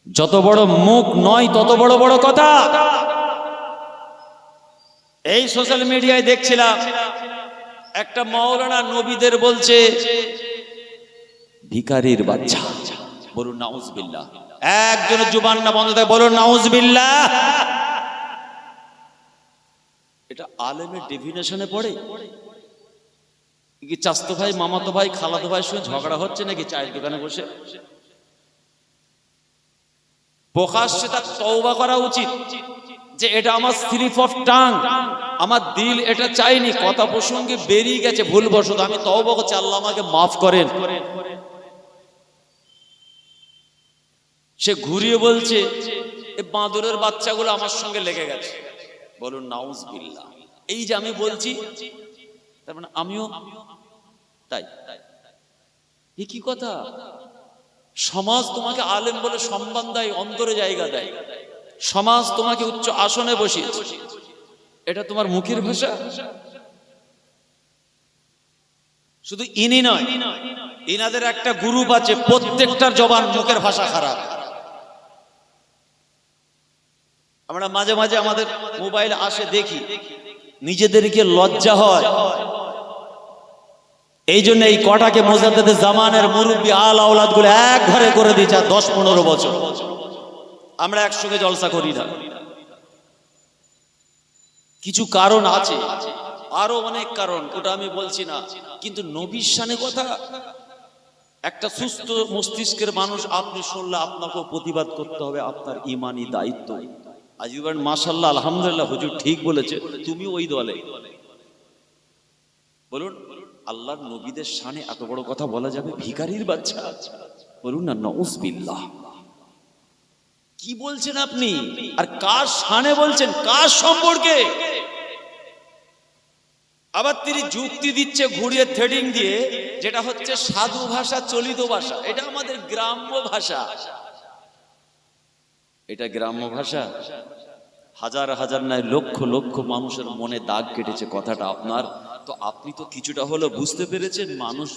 যত বড় মুখ নয় তত বড় বড় কথা। এই সোশ্যাল মিডিয়ায় দেখছিলাম একটা মাওলানা নবীদের বলছে ভিখারির বাচ্চা। বলুন নাউজুবিল্লাহ। একজনের জুবান না বন্ধ থাকে, বলুন নাউজুবিল্লাহ। এটা আলেমের ডেফিনেশনে পড়ে কি? চাচতো ভাই, মামাতো ভাই, খালাতো ভাইয়ের সঙ্গে ঝগড়া হচ্ছে নাকি চায়ের দোকানে বসে? প্রকাশ্যে তার তওবা করা উচিত যে এটা আমার স্লিপ অফ টাং, আমার দিল এটা চাইনি, কথা প্রসঙ্গে বেরিয়ে গেছে ভুলবশত, আমি তওবা করছি, আল্লাহ আমাকে মাফ করেন। সে ঘুরিয়ে বলছে এই বাঁদরের বাচ্চাগুলো আমার সঙ্গে লেগে গেছে। বলুন নাউজুবিল্লাহ। এই যে আমি বলছি তার মানে আমিও তাই। এ কি কথা? সমাজ তোমাকে আলেম বলে সম্মান দেয়, অন্তরে জায়গা দেয়, সমাজ তোমাকে উচ্চ আসনে বসিয়েছে, এটা তোমার মুখের ভাষা? শুধু ইনি নয়, ইনাদের একটা গ্রুপ আছে, প্রত্যেকটার জবান মুখের ভাষা খারাপ। আমরা মাঝে মাঝে আমাদের মোবাইল আসে দেখি, নিজেদেরকে লজ্জা হয়। এই জন্য এই কটাকে মোজাদ্দেদে জামানের মুরব্বী আল আওলাদ গুলো এক ঘরে করে দিয়েছে 10-15 বছর। আমরা একসঙ্গে জলসা করি না। কিছু কারণ আছে, আরো অনেক কারণ, ওটা আমি বলছি না, কিন্তু নবীর শানে কথা একটা সুস্থ মস্তিষ্কের মানুষ আপনি শুনলে আপনাকেও প্রতিবাদ করতে হবে, আপনার ইমানি দায়িত্ব। আজিবান মাশাআল্লাহ আলহামদুলিল্লাহ, হুজুর ঠিক বলেছে, তুমি ওই দলে। বলুন আল্লাহর নবীদের শানে এত বড় কথা বলা যাবে? ভিখারির বাচ্চা, বলুন না নাউজুবিল্লাহ। কি বলছেন আপনি? আর কার শানে বলছেন, কার সম্পর্কে? আবার তিনি যুক্তি দিচ্ছে ঘুরিয়ে থ্রেডিং দিয়ে, যেটা হচ্ছে সাধু ভাষা, চলিত ভাষা, এটা আমাদের গ্রাম্য ভাষা। এটা গ্রাম্য ভাষা, হাজার হাজার নয় লক্ষ লক্ষ মানুষের মনে দাগ কেটেছে কথাটা আপনার। তো আপনি তো কিছুটা হলেও বুঝতে পেরেছেন মানুষ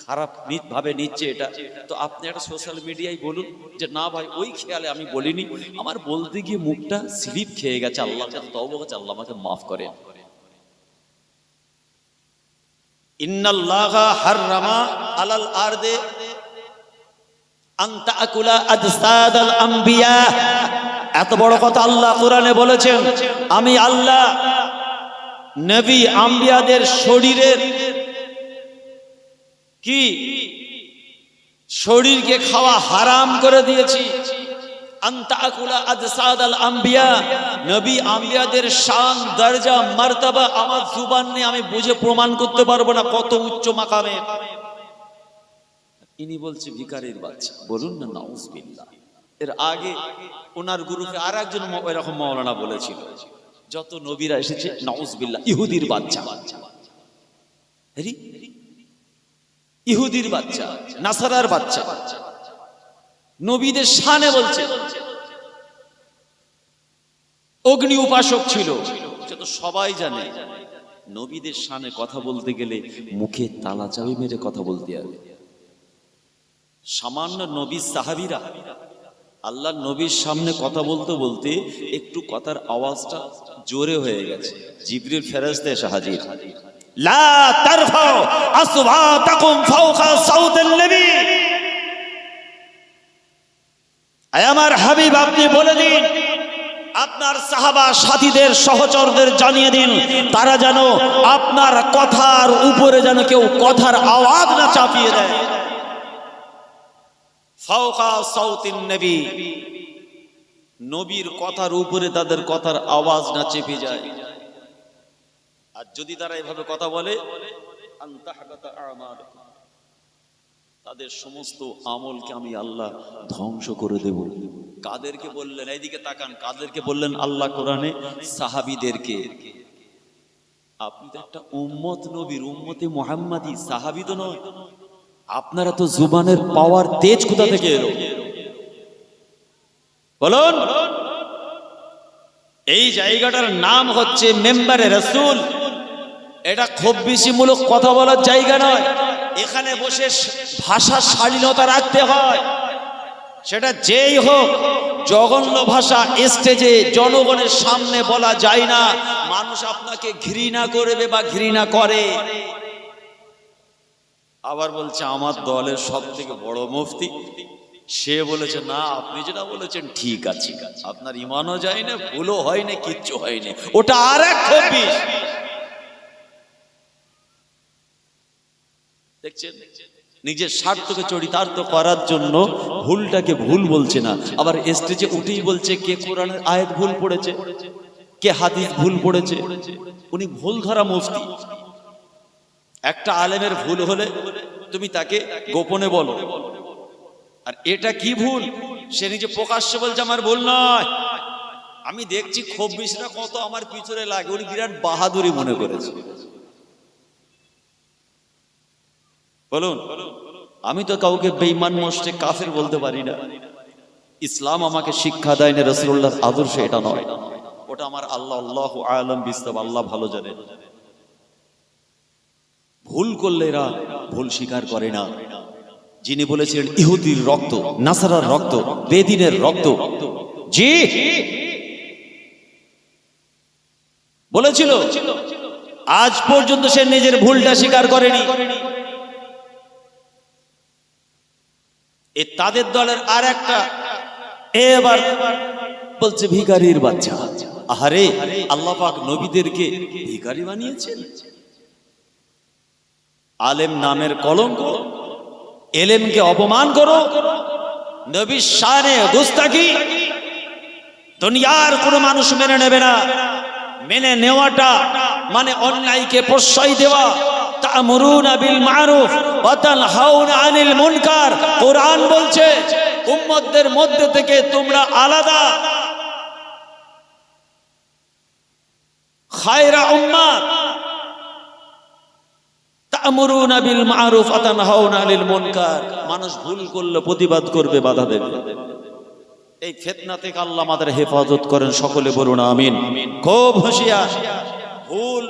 খারাপ ভাবে নিচ্ছে এটা। তো আপনি একটা সোশ্যাল মিডিয়ায় বলুন যে না ভাই ওই খেয়ালে আমি বলিনি, আমার বলতে গিয়ে মুখটা স্লিপ খেয়ে গেছে, আল্লাহর কাছে তওবা করছি, আল্লাহ আমাকে মাফ করেন। ইন্নাল্লাহা হাররামা আলাল আরদে আন তাকুলা আজসাদাল আম্বিয়া। এত বড় কথা আল্লাহ কোরআনে বলেছেন, আমি আল্লাহ নবী আম্বিয়াদের শরীরের কি শরীরকে খাওয়া হারাম করে দিয়েছি। আনতাকুলা আজসাদাল আম্বিয়া, নবী আম্বিয়াদের শান, দরজা, মার্তাবা আমার জুবান নিয়ে আমি বুঝে প্রমাণ করতে পারবো না কত উচ্চ মাকামে। ইনি বলছে ভিখারির বাচ্চা। বলুন না নাউজুবিল্লাহ। এর আগে ওনার গ্রুপে আর একজন এরকম মাওলানা বলেছিল, যত নবীরা এসেছে নাউজুবিল্লাহ ইহুদির বাচ্চা, ইহুদির বাচ্চা, নাসারার বাচ্চা, নবীদের শানে বলছে। অগ্নি উপাসক ছিল, সে তো সবাই জানে। নবীদের শানে কথা বলতে গেলে মুখে তালা চাবি মেরে কথা বলতে হবে। সামান্য নবী সাহাবীরা আল্লাহর নবীর সামনে কথা বলতে বলতে একটু কথার আওয়াজটা জোরে হয়ে গেছে, জিবরিল ফেরেশতা এসে হাজির। লা তারফাউ আসওয়াতাকুম ফাওকা সাউতিন নবী। আয় আমার হাবিব, আপনি বলে দিন আপনার সাহাবা সাথীদের, সহচরদের জানিয়ে দিন, তারা যেন আপনার কথার উপরে যেন কেউ কথার আওয়াজ না চাপিয়ে দেয়। ফাওকা সাউতিন নবী, নবীর কথার উপরে তাদের কথার আওয়াজ না চেপে যায়। আর যদি তারা এভাবে কথা বলে তাদের সমস্ত আমলকে আমি আল্লাহ ধ্বংস করে দেব। কাদেরকে বললেন? এইদিকে তাকান, কাদেরকে বললেন আল্লাহ কোরআনে? সাহাবীদেরকে। আপনি তো একটা উম্মত নবীর, উম্মতে মুহাম্মাদি, সাহাবী তো নয়। আপনারা তো জুবানের পাওয়ার তেজ কোথা থেকে এলো বলুন? এই জায়গাটার নাম হচ্ছে মেম্বারে রাসূল। এটা খব্বিসিমূলক কথা বলার জায়গা নয়। এখানে বসে ভাষার শালীনতা রাখতে হয়। সেটা যেই হোক, জঘন্য ভাষা স্টেজে জনগণের সামনে বলা যায় না। মানুষ আপনাকে ঘৃণা করবে বা ঘৃণা করে। আবার বলছে আমার দলের সব থেকে বড় মুফতি, সে বলেছে না আপনি যেটা বলেছেন ঠিক আছে, আপনার ইমানও যায় না, ভুলও হয় না, কিচ্ছু হয়নি। ওটা আর এক খবিশ। দেখছেন, নিজের স্বার্থকে চরিতার্থ করার জন্য ভুলটাকে ভুল বলছে না, আবার স্টেজে উঠেই বলছে কে কোরআনের আয়াত ভুল পড়েছে, কে হাদিস ভুল পড়েছে। উনি ভুল ধরা মুফতি। একটা আলেমের ভুল হলে তুমি তাকে গোপনে বলো, আর এটা কি ভুল সে নিজে প্রকাশ্যে বলছে আমার ভুল নয়। আমি দেখছি খব্বিশরা কত আমার পিছনে লাগে, উনি বিরাট বাহাদুরি মনে করেছে। বলুন, আমি তো কাউকে বেঈমান মুশরিক কাফের বলতে পারি না। ইসলাম আমাকে শিক্ষা দেয় না, রাসূলুল্লাহর আদর্শ এটা নয়, ওটা আমার আল্লাহ আল্লাহু আ'লাম বিস্তাব, আল্লাহ ভালো জানেন। ভুল করলে এরা ভুল স্বীকার করে না। যিনি বলেছিলেন ইহুদির রক্ত, নাসারার রক্ত, বেদিনের রক্ত, জি বলেছিল, আজ পর্যন্ত সে নিজের ভুলটা স্বীকার করেনি। এ তাদের দলের আর একটা এবার বলছে ভিখারির বাচ্চা। আহারে, আল্লাহ পাক নবীদেরকে ভিখারি বানিয়েছেন। আলেম নামের কলঙ্ক, এলেমকে অপমান করো, নবীর শানে গুস্তাখি দুনিয়ার কোনো মানুষ মেনে নেবে না। মেনে নেওয়াটা মানে অন্যায়কে প্রশ্রয় দেওয়া। তা'মুরুনা বিল মা'রুফ ওয়া তানহাউনা আনিল মুনকার। কোরআন বলছে উম্মতদের মধ্যে থেকে তোমরা আলাদা, খায়রা উম্মাত। তা'মুরুনা বিল মা'রুফ ওয়া তানহাউনা আনিল মুনকার। মানুষ ভুল করলে প্রতিবাদ করবে, বাধা দেবে। এই ফিতনা থেকে আল্লাহ আমাদের হেফাজত করেন, সকলে বলুন আমিন। খুব হুঁশিয়ার, ভুল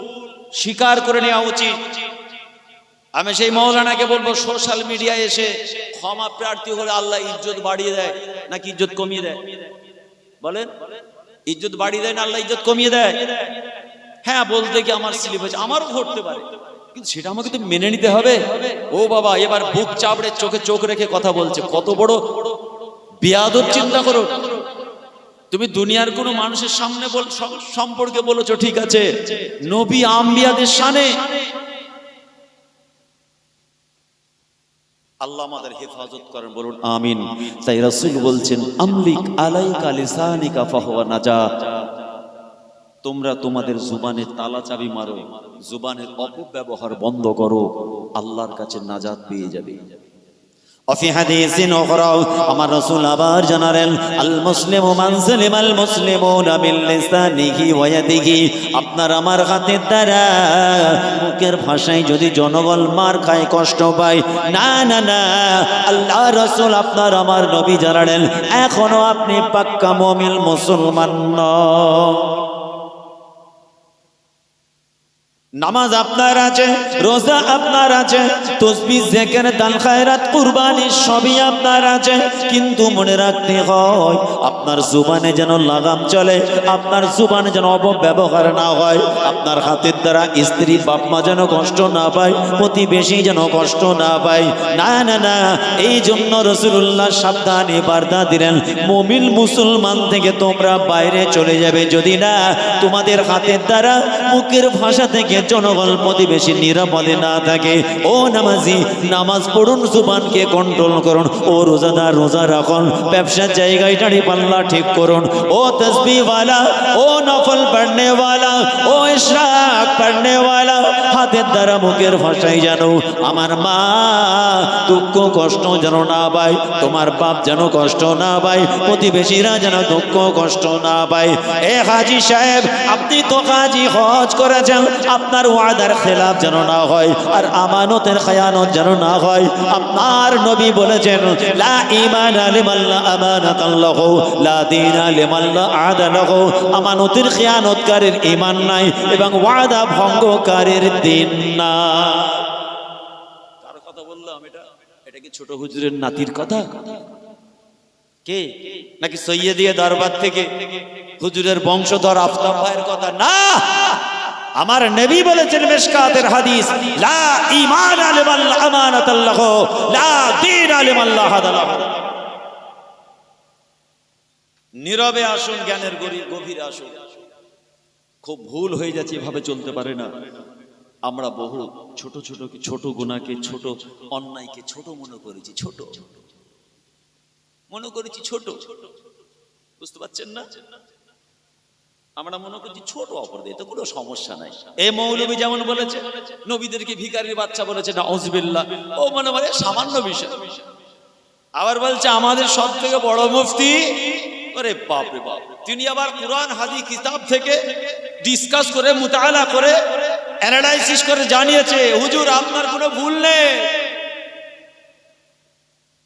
স্বীকার করে নেওয়া উচিত। আমি সেই মাওলানাকে বলবো, সোশ্যাল মিডিয়ায় এসে ক্ষমা প্রার্থী হলে আল্লাহ ইজ্জত বাড়িয়ে দেয় নাকি ইজ্জত কমিয়ে দেয়? বলেন, ইজ্জত বাড়িয়ে দেয় না আল্লাহ ইজ্জত কমিয়ে দেয়? হ্যাঁ, বলতে কি আমার স্লিপ হয়েছে, আমারও ঘটতে পারে, কিন্তু সেটা আমাকে তো মেনে নিতে হবে। ও বাবা, এবার বুক চাপড়ে চোখে চোখ রেখে কথা বলছে, কত বড় বেয়াদব চিন্তা করো। তুমি দুনিয়ার কোন মানুষের সামনে সম্পর্কে বলেছো ঠিক আছে, নবী আম্বিয়াদের শানে। আল্লাহ আমাদের হেফাজত করেন, বলুন আমিন। তাই রাসূল বলছেন আমলিক আলাইকা লিসানিকা ফাহুয়া নাজাত। তোমরা তোমাদের জুবানে তালা চাবি মারো, জুবানের অপব্যবহার বন্ধ করো, আল্লাহর কাছে নাজাত পেয়ে যাবে। وفي حديث أخرى আমার রাসূল আবার জানালেন আল মুসলিমু মান সালিমাল মুসলিমুনা মিন লিসানিহি ওয়া ইয়াদিহি। আপনার আমার হাতের দ্বারা মুখের ভাষায় যদি জনগণ মার খায়, কষ্ট পায়, না না না, আল্লাহ রাসূল আপনার আমার নবী জানালেন এখনো আপনি পাক্কা মুমিন মুসলমান নন। নামাজ আপনার আছে, রোজা আপনার আছে, তাসবিহ, জিকির, দান, খায়রাত, কুরবানি সবই আপনার আছে, কিন্তু মনে রাখতে হয় আপনার জুবানে যেন লাগাম চলে, আপনার জুবানে যেন অপব্যবহার না হয়, আপনার হাতের দ্বারা স্ত্রী বাপ মা যেন কষ্ট না পায়, প্রতিবেশী যেন কষ্ট না পায়। না না না, এই জন্য রাসূলুল্লাহ সাবধানে বার্তা দিলেন, মুমিন মুসলমান থেকে তোমরা বাইরে চলে যাবে যদি না তোমাদের হাতের দ্বারা মুখের ভাষা থেকে জনগণ প্রতিবেশী নিরাপদে না থাকে। ও নামাজি, নামাজ পড়ুন, জুবানকে কন্ট্রোল করুন। ও রোজাদার, রোজা রাখুন, ব্যবসার জায়গায় দাঁড়িয়ে পাল্লা ঠিক করুন। ও তসবিহওয়ালা, ও নফল পড়নেওয়ালা, ও ইশরাক পড়নেওয়ালা, হাতের দ্বারা মুখের ভাষায় জানো আমার মা দুঃখ কষ্ট যেন না পায়, তোমার বাপ যেন কষ্ট না পায়, প্রতিবেশীরা যেন দুঃখ কষ্ট না পায়। এ হাজী সাহেব, আপনি তো হাজী হজ করেছেন, আপনার ওয়াদার খেলাফ যেন না হয়, আর আমানতের খেয়ানত যেন না হয়। আপনার নবী বলেছেন লা ঈমানা লিমান লা আমানাতা লাহু, লা দীনা লিমান লা আহদা লাহু। আমানতের খেয়ানতকারীর ঈমান নাই এবং ওয়াদা ভঙ্গকারীর দিন না। কার কথা বললাম এটা? এটা কি ছোট হুজুরের নাতির কথা? কে নাকি সৈয়দিয়া দরবার থেকে হুজুরের বংশধর আফতাব ভাইয়ের কথা? না, আমার নবী বলেছেন মিশকাতের হাদিস, লা ঈমান লিমান আমানাতাল্লাহু লা দীন লিমান লা হাদালাহু। নীরবে আসুন, জ্ঞানের গভীরে আসুন। খুব ভুল হয়ে যাচ্ছে, এভাবে চলতে পারে না। আমরা বহু ছোট গুনাহকে, ছোট অন্যায়কে ছোট মনে করেছি, ছোট বুঝতে পারছেন না? আমরা মনে করছি ছোট অপরাধ, এতে কোনো সমস্যা নাই। এই মৌলবী যেমন বলেছে নবীদেরকে ভিখারির বাচ্চা বলেছে, নাউজুবিল্লাহ, ও মনে মানে সামান্য বিষয়। আবার বলছে আমাদের সব থেকে বড় মুফতি, আরে বাপ রে বাপ, তিনি আবার কুরআন হাদিস কিতাব থেকে ডিসকাস করে, মুতাআলা করে, অ্যানালাইসিস করে জানিয়েছে, হুজুর আপনার কোনো ভুল নেই।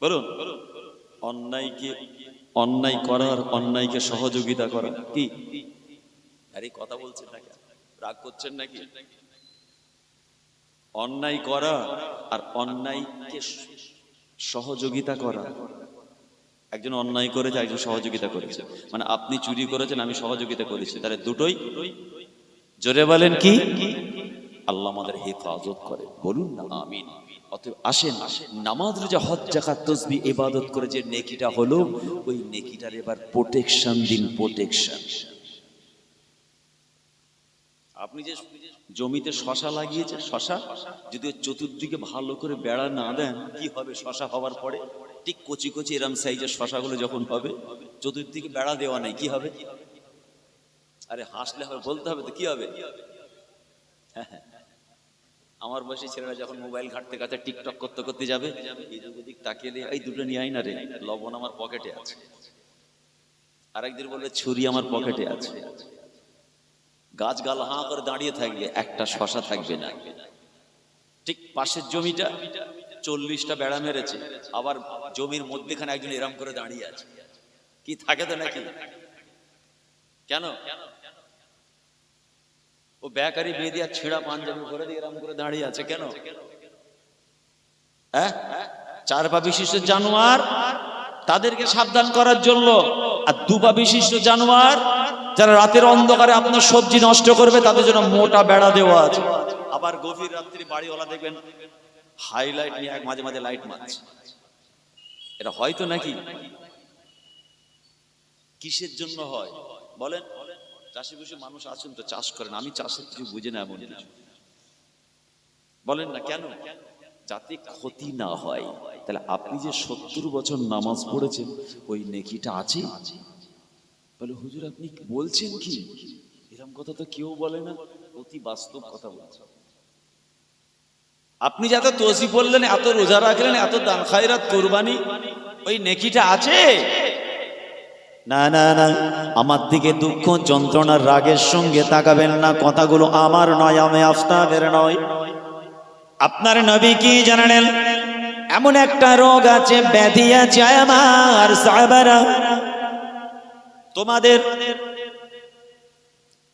বলুন, অন্যায় করার, অন্যায়কে সহযোগিতা করা কি? আরে কথা বলছেন না কেন, রাগ করছেন নাকি? অন্যায় করা আর অন্যায়কে সহযোগিতা করা। একজন অন্যায় করেছে, একজন সহযোগিতা করেছে, মানে আপনি চুরি করেছেন, আমি সহযোগিতা করেছি, তাহলে দুটোই। জোরে বলেন কি? আল্লাহ আমাদের হেফাজত করে, বলুন না আমিন। অতএব আসেন, নামাজ, রোজা, হজ, যাকাত, তাসবিহ ইবাদত করে যে নেকিটা হলো, ওই নেকিটার এবার প্রোটেকশন দিন, প্রোটেকশন। আপনি যে জমিতে শশা লাগিয়েছে, শশা যদি চতুর্দিকে ভালো করে বেড়া না দেন, কি হবে? শশা হওয়ার পরে ঠিক কচি কচি এরম সাইজের শশাগুলো যখন হবে, চতুর্দিকে বেড়া দেওয়া নাই, কি হবে? আরে হাসলে হবে, বলতে হবে তো, কি হবে? আমার বয়সী ছেলেরা যখন মোবাইল ঘাটতে ঘাটতে টিকটক করতে করতে যাবে, এদিক ওদিক তাকিয়ে দিয়ে, এই দুটো নিয়ে আই না রে, লবণ আমার পকেটে আছে। আরেকদিন বলবে ছুরি আমার পকেটে আছে। গাছ গাল হাঁ করে দাঁড়িয়ে থাকবে, একটা শশা থাকবে না। ঠিক পাশের জমিটা 40টা বেড়া মেরেছে, আবার জমির মধ্যেখানে একজন এরম করে দাঁড়িয়ে আছে, কি থাকে তো নাকি? কেন? ও বেকারি বেঁধে আর ছেঁড়া পাঞ্জাবি পরে দিয়ে এরম করে দাঁড়িয়ে আছে কেন? হ্যাঁ, 4 পা বিশিষ্ট জানোয়ার, তাদেরকে সাবধান করার জন্য। আর 2 পা বিশিষ্ট জানোয়ার যারা রাতের অন্ধকারে আপনার সবজি নষ্ট করবে, তাদের জন্য মোটা বেড়া দেওয়া আছে। আবার গভীর রাত্রি বাড়িওয়ালা দেখবেন হাইলাইট নিয়ে মাঝে মাঝে লাইট মারছে। এটা হয়তো নাকি? কিসের জন্য হয় বলেন? চাষিবাসী মানুষ আছেন তো, চাষ করেন, আমি চাষের কিছু বুঝি না এমন কিছু বলেন না কেন? যাতে ক্ষতি না হয়। তাহলে আপনি যে 70 বছর নামাজ পড়েছেন, ওই নেকিটা আছে? বলে হুজুর আপনি বলছেন কি? এরকম কথা তো কেউ বলে না, অতি বাস্তব কথা বলছে। আপনি যত তসবিহ পড়লেন, এত রোজা রাখলেন, এত দান খায়রাত কুরবানি, ওই নেকিটা আছে? না না না, আমার দিকে দুঃখ যন্ত্রণার রাগের সঙ্গে তাকাবেন না। কথাগুলো আমার নয়, আমি আফতাবের নয়। আপনার নবী কি জানেন? এমন একটা রোগ আছে, ব্যাধি আছে আমার সাহাবারা, তোমাদের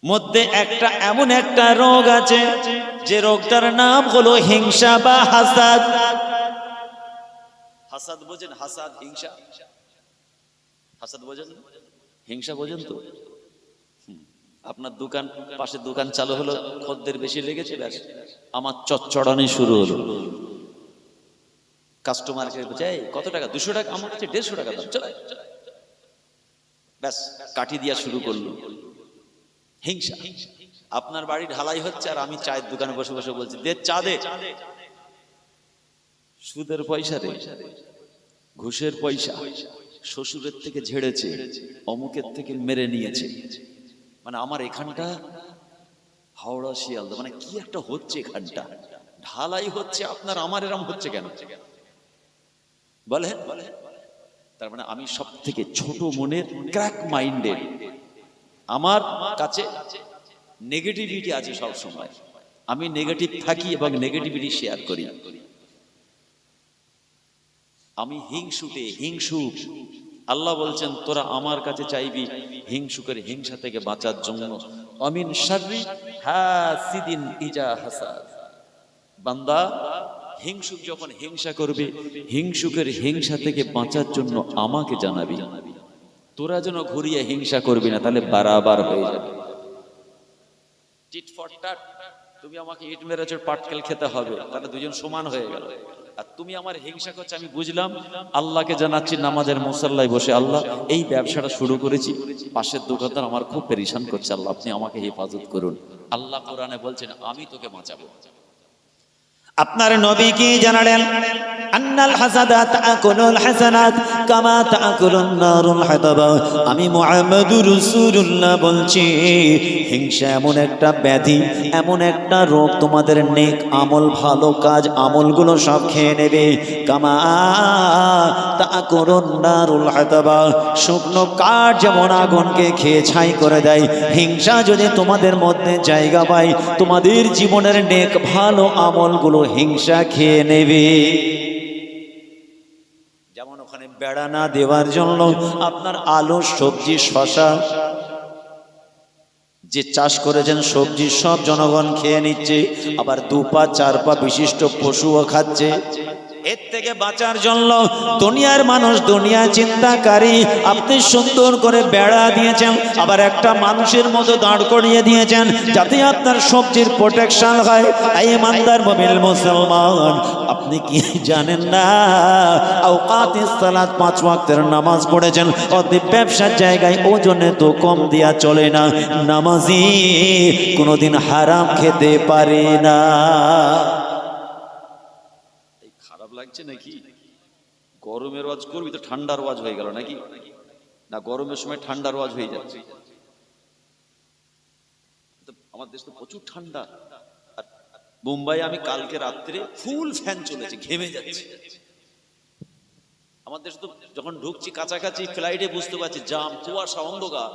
মধ্যে একটা এমন একটা রোগ আছে, যে রোগটার নাম হলো হিংসা বা হাসাদ। হাসাদ বোঝেন? হাসাদ, হিংসা। হাসাদ বোঝেন? হিংসা বোঝেন তো? আপনার দোকান, পাশে দোকান চালু হলো, খদ্দের বেশি লেগেছে, ব্যাস আমার চচ্চড়ানি শুরু হলো। কাস্টমারকে বলছে, এই কত টাকা? 200 টাকা। আমার কাছে 150 টাকা দাম, চলে। ব্যাস কাটি দিয়া শুরু করলো। হিংসা। আপনার বাড়ি ঢালাই হচ্ছে, আর আমি চায়ের দোকানে বসে বসে বলছি, দে চা দে। সুদের পয়সা রে, ঘুষের পয়সা, শ্বশুরের থেকে ঝেড়েছে, অমুকের থেকে মেরে নিয়েছে। মানে আমার এখানটা হাওড়া শিয়ালদা, মানে কি একটা হচ্ছে এখানটা, ঢালাই হচ্ছে, আপনার আমার এরম হচ্ছে কেন বলেন? তার মানে আমি সব থেকে ছোট মনের, ক্র্যাক মাইন্ডেড। আমার কাছে নেগেটিভিটি আছে সব সময়, আমি নেগেটিভ থাকি এবং নেগেটিভিটি শেয়ার করি। আমি হিংসুক। আল্লাহ বলছেন, তোরা আমার কাছে চাইবি হিংসুকের হিংসা থেকে বাঁচার জন্য। আমিন শাররি হাসিদিন ইজা হাসাদ। বান্দা, হিংসুক যখন হিংসা করবে, হিংসুকের হিংসা থেকে বাঁচার জন্য আমাকে জানাবি। তোরা যেন ঘুরিয়ে হিংসা করবি না, তাহলে বারাবার হয়ে যাবে। টিট ফর টাট, তুমি আমাকে ইট মেরেছ, পাটকেল খেতে হবে, তাহলে দুজন সমান হয়ে গেল। আর তুমি আমার হিংসা করছো, আমি বুঝলাম, আল্লাহকে জানাচ্ছি নামাজের মুসাল্লায় বসে, আল্লাহ এই ব্যবসাটা শুরু করেছি, পাশের দোকানদার আমার খুব পেরেশান করছে, আল্লাহ আপনি আমাকে হেফাজত করুন। আল্লাহ কোরআনে বলছেন আমি তোকে বাঁচাবো। আপনার নবী কি জানালেন? আন্নাল হাসাদাত তাকুলুল হাসানাত কামা তাকুলুন নারুল হাতাবা। আমি মুহাম্মদুর রাসূলুল্লাহ বলছি, হিংসা এমন একটা ব্যাধি, এমন একটা রোগ, তোমাদের নেক আমল, ভালো কাজ, আমলগুলো সব খেয়ে নেবে। কামা তাকুলুন নারুল হাতাবা, শুকনো কাঠ যেমন আগুনকে খেয়ে ছাই করে দেয়, হিংসা যদি তোমাদের মধ্যে জায়গা পায়, তোমাদের জীবনের নেক ভালো আমলগুলো হিংসা খেয়ে নেবে। যেমন ওখানে বেড়া না দেওয়ার জন্য আপনার আলু, সবজি, শশা যে চাষ করেছেন সবজি সব জনগণ খেয়ে নিচ্ছে, আবার 2 পা 4 পা বিশিষ্ট পশুও খাচ্ছে। এর থেকে বাঁচার জন্য দুনিয়ার মানুষ, দুনিয়া চিন্তাকারী, আপনি সুন্দর করে বেড়া দিয়েছেন, আবার একটা মানুষের মতো দাঁড় করিয়ে দিয়েছেন, যাতে আপনার সবজির প্রোটেকশন হয়। এই ইমানদার মুমিন মুসলমান, আপনি কি জানেন না আওকাতিস সালাত 5 ওয়াক্তের নামাজ পড়েছেন, অতএব ব্যবসার জায়গায় ওজনে তো কম দেয়া চলে না। নামাজি কোনোদিন হারাম খেতে পারে না। খারাপ লাগছে নাকি? গরমের ওয়াজ করবি তো ঠান্ডার ওয়াজ হয়ে গেল নাকি? না, গরমের সময় ঠান্ডার ওয়াজ হয়ে যাচ্ছে। আমার দেশ তো প্রচুর ঠান্ডা। আর মুম্বাই আমি কালকে রাত্রে ফুল ফ্যান চলেছে, ঘেমে যাচ্ছে। আমার দেশ তো যখন ঢুকছি কাছাকাছি ফ্লাইটে বুঝতে পারছি জাম, কুয়াশা, অন্ধকার।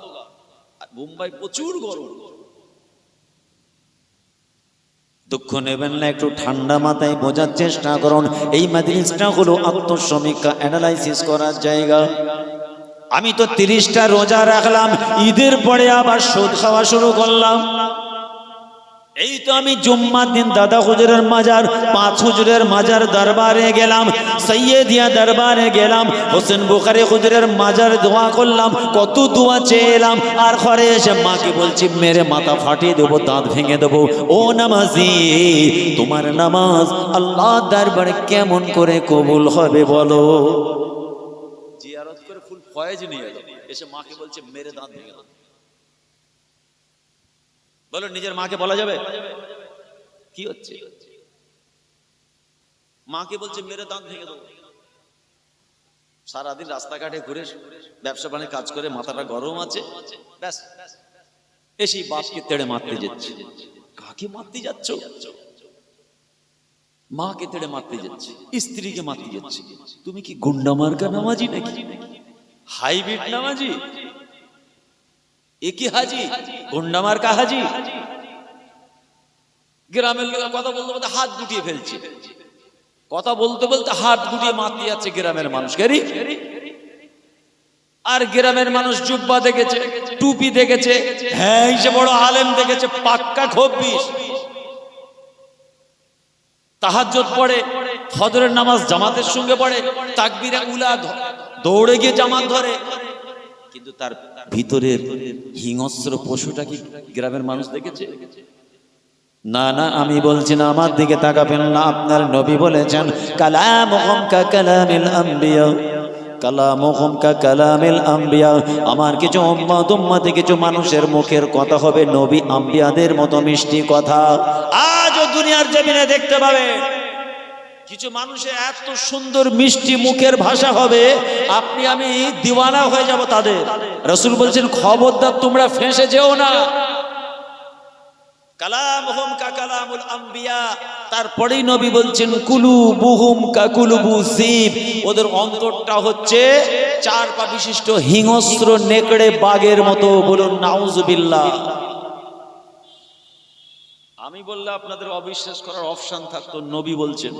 আর মুম্বাই প্রচুর গরম। দুঃখ নেবেন না, একটু ঠান্ডা মাথায় বোঝার চেষ্টা করুন। এই মাদ্রাসা হলো আত্মসমীক্ষা, অ্যানালাইসিস করার জায়গা। আমি তো 30টা রোজা রাখলাম, ঈদের পরে আবার সুদ খাওয়া শুরু করলাম। এই তো আমি জুম্মার দিন দাদা হুজুরের মাজার, 5 হুজুরের মাজার দরবারে গেলাম, সৈয়দিয়া দরবারে গেলাম, হোসেন বুখারী হুজুরের মাজার দোয়া করলাম, কত দোয়া চেয়ে এলাম। আর ঘরে এসে মাকে বলছি মেরে মাথা ফাটিয়ে দেবো, দাঁত ভেঙে দেবো। ও নামাজি, তোমার নামাজ আল্লাহ দরবারে কেমন করে কবুল হবে বলো? জিয়ারত করে ফুল ফয়েজ নিয়ে এলো, এসে মাকে বলছে মেরে দাঁত ভেঙে দাও। বলো নিজের মাকে বলা যাবে? কি হচ্ছে? মাকে বলছে মেরে দাঁত ভেঙে দাও। সারাদিন রাস্তাঘাটে ঘুরে ব্যবসা বাণিজ্য কাজ করে মাথাটা গরম আছে, ব্যাস এসেই বাপকে তেড়ে মারতে যাচ্ছে। কাকে মারতে যাচ্ছ? মাকে তেড়ে মারতে যাচ্ছে, স্ত্রীকে মারতে যাচ্ছে। তুমি কি গুন্ডা মার্কা নামাজি নাকি? হাইব্রিড নামাজি? একই হাজি, গুন্ডা মার্কা হাজি। গ্রামের লোক কথা বলতে বলতে হাত গুটিয়ে ফেলছে, কথা বলতে বলতে হাত গুটিয়ে মারতে যাচ্ছে গ্রামের মানুষকে। আর গ্রামের মানুষ জুব্বা দেখেছে, টুপি দেখেছে, হ্যাঁ সে বড় আলেম দেখেছে, পাক্কা খব্বিশ, তাহাজ্জুদ পড়ে, ফজরের নামাজ জামাতের সঙ্গে পড়ে, তাকবীরে উলা দৌড়ে গিয়ে জামাত ধরে, কিন্তু তার ভিতরের হিংস্র পশুটা কি গ্রামের মানুষ দেখেছে? না না, আমি বলছি না, আমার দিকে তাকাবেন না। আপনার নবী বলেছেন কালামুহুম কা কালামিল আম্বিয়া, কালামুহুম কা কালামিল আম্বিয়া। আমার কিছু উম্মতি, কিছু মানুষের মুখের কথা হবে নবী আম্বিয়াদের মতো মিষ্টি কথা। আজও দুনিয়ার জমিনে দেখতে পাবে কিছু মানুষের এত সুন্দর মিষ্টি মুখের ভাষা হবে, আপনি আমি দিওয়ানা হয়ে যাব তাদের। রাসূল বলছেন খবরদার তোমরা ফেঁসে যেও না। কালামুহুম কা কালামুল আম্বিয়া। তারপরেই নবী বলছেন কুলুবুহুম কা কুলুবু যিব, ওদের অন্তরটা হচ্ছে 4 পা বিশিষ্ট হিংস্র নেকড়ে বাঘের মতো। বলুন নাউজুবিল্লাহ। আমি বললে আপনাদের অবিশ্বাস করার অপশন থাকতো, নবী বলছেন।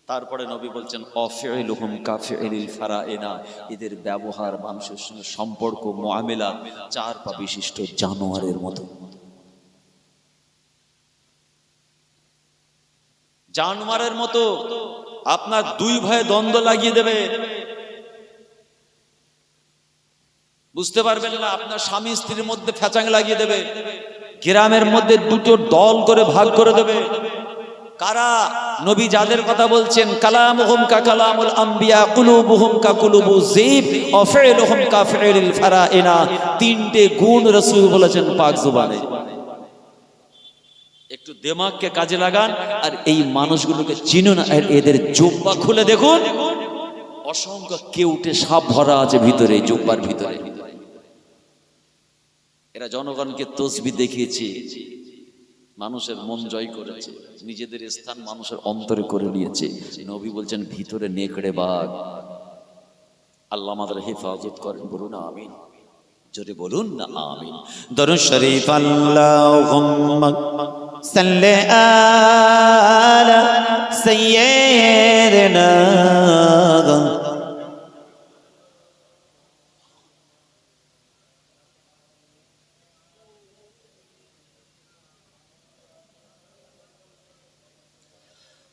তারপরে নবী বলছেন অফিলুহুম কাফিলিল ফারাইনা, এদের ব্যবহার, মানুষের সঙ্গে সম্পর্ক, মুআমেলা 4 পা বিশিষ্ট জানোয়ারের মতো। জানোয়ারের মতো আপনার দুই ভাইয়ে দ্বন্দ্ব লাগিয়ে দেবে, বুঝতে পারবেন না। আপনার স্বামী স্ত্রীর মধ্যে ফ্যাচাং লাগিয়ে দেবে, গ্রামের মধ্যে দুটো দল করে ভাগ করে দেবে। কারা? নবী যাদের কথা বলছেন, কালামুহুম কা কালামুল আম্বিয়া কুলুবুহুম কা কুলুবুজ যিব ওয়া ফি'লুহুম কা ফি'লিল ফারাইনা। তিনটে গুণ রাসূল বলেছেন পাক জবানে। একটু দিমাগকে কাজে লাগান আর এই মানুষগুলোকে চিনুন, আর এদের জুব্বা খুলে দেখুন, অসংখ্য কেউটে সাপ ভরা আছে ভিতরে, এই জুব্বার ভিতরে। এরা জনগণকে তসবিহ দেখিয়েছে, মানুষের মন জয় করেছে, নিজেদের স্থান মানুষের অন্তরে করে নিয়েছে। নবী বলছেন ভিতরে নেকড়ে বাঘ। আল্লাহ আমাদের হেফাজত করেন, বলুন আমিন। জোরে বলুন না আমিন। দরুদ শরীফ আল্লাহুম্মা সাল্লি আলা সাইয়্যিদিনা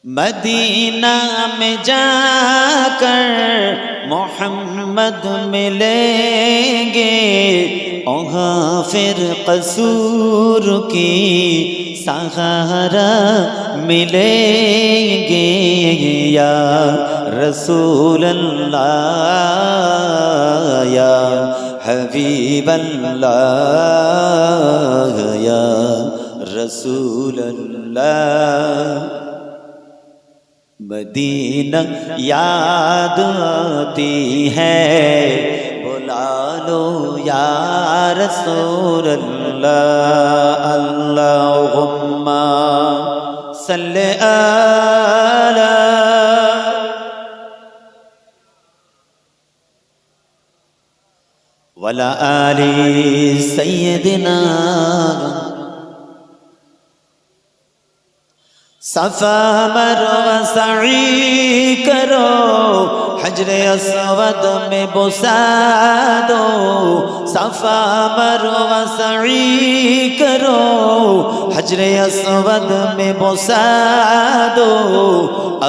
मदीना में जाकर मोहम्मद मिलेंगे, वहाँ फिर कसूर की सहारा मिलेंगे। या रसूल अल्लाह या हबीब अल्लाह या रसूल अल्लाह। मदीना याद आती है, बुला लो या रसूल अल्लाह। अल्लाहुम्मा सल्ले अला वला आली सय्यदिना। सफा मरवा सई करो, हजरे अस्वद में बुसा दो। सफा मरवा सई करो, हजरे अस्वद में बुसा दो।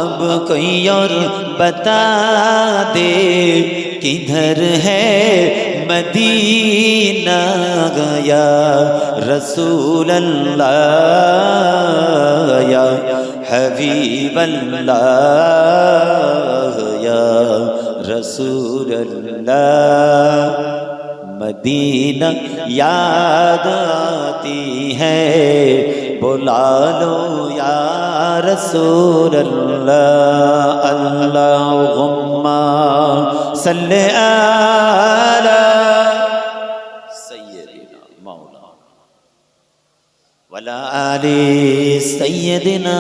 अब कोई और बता दे किधर है मदीना गया रसूल अल्लाह या हबीब अल्लाह या रसूल अल्लाह। मदीना याद आती है, बुला लो या रसूल अल्लाह। अल्लाहुम्मा सल्ले अला सय्यदिना मौला वला आली सय्यदिना।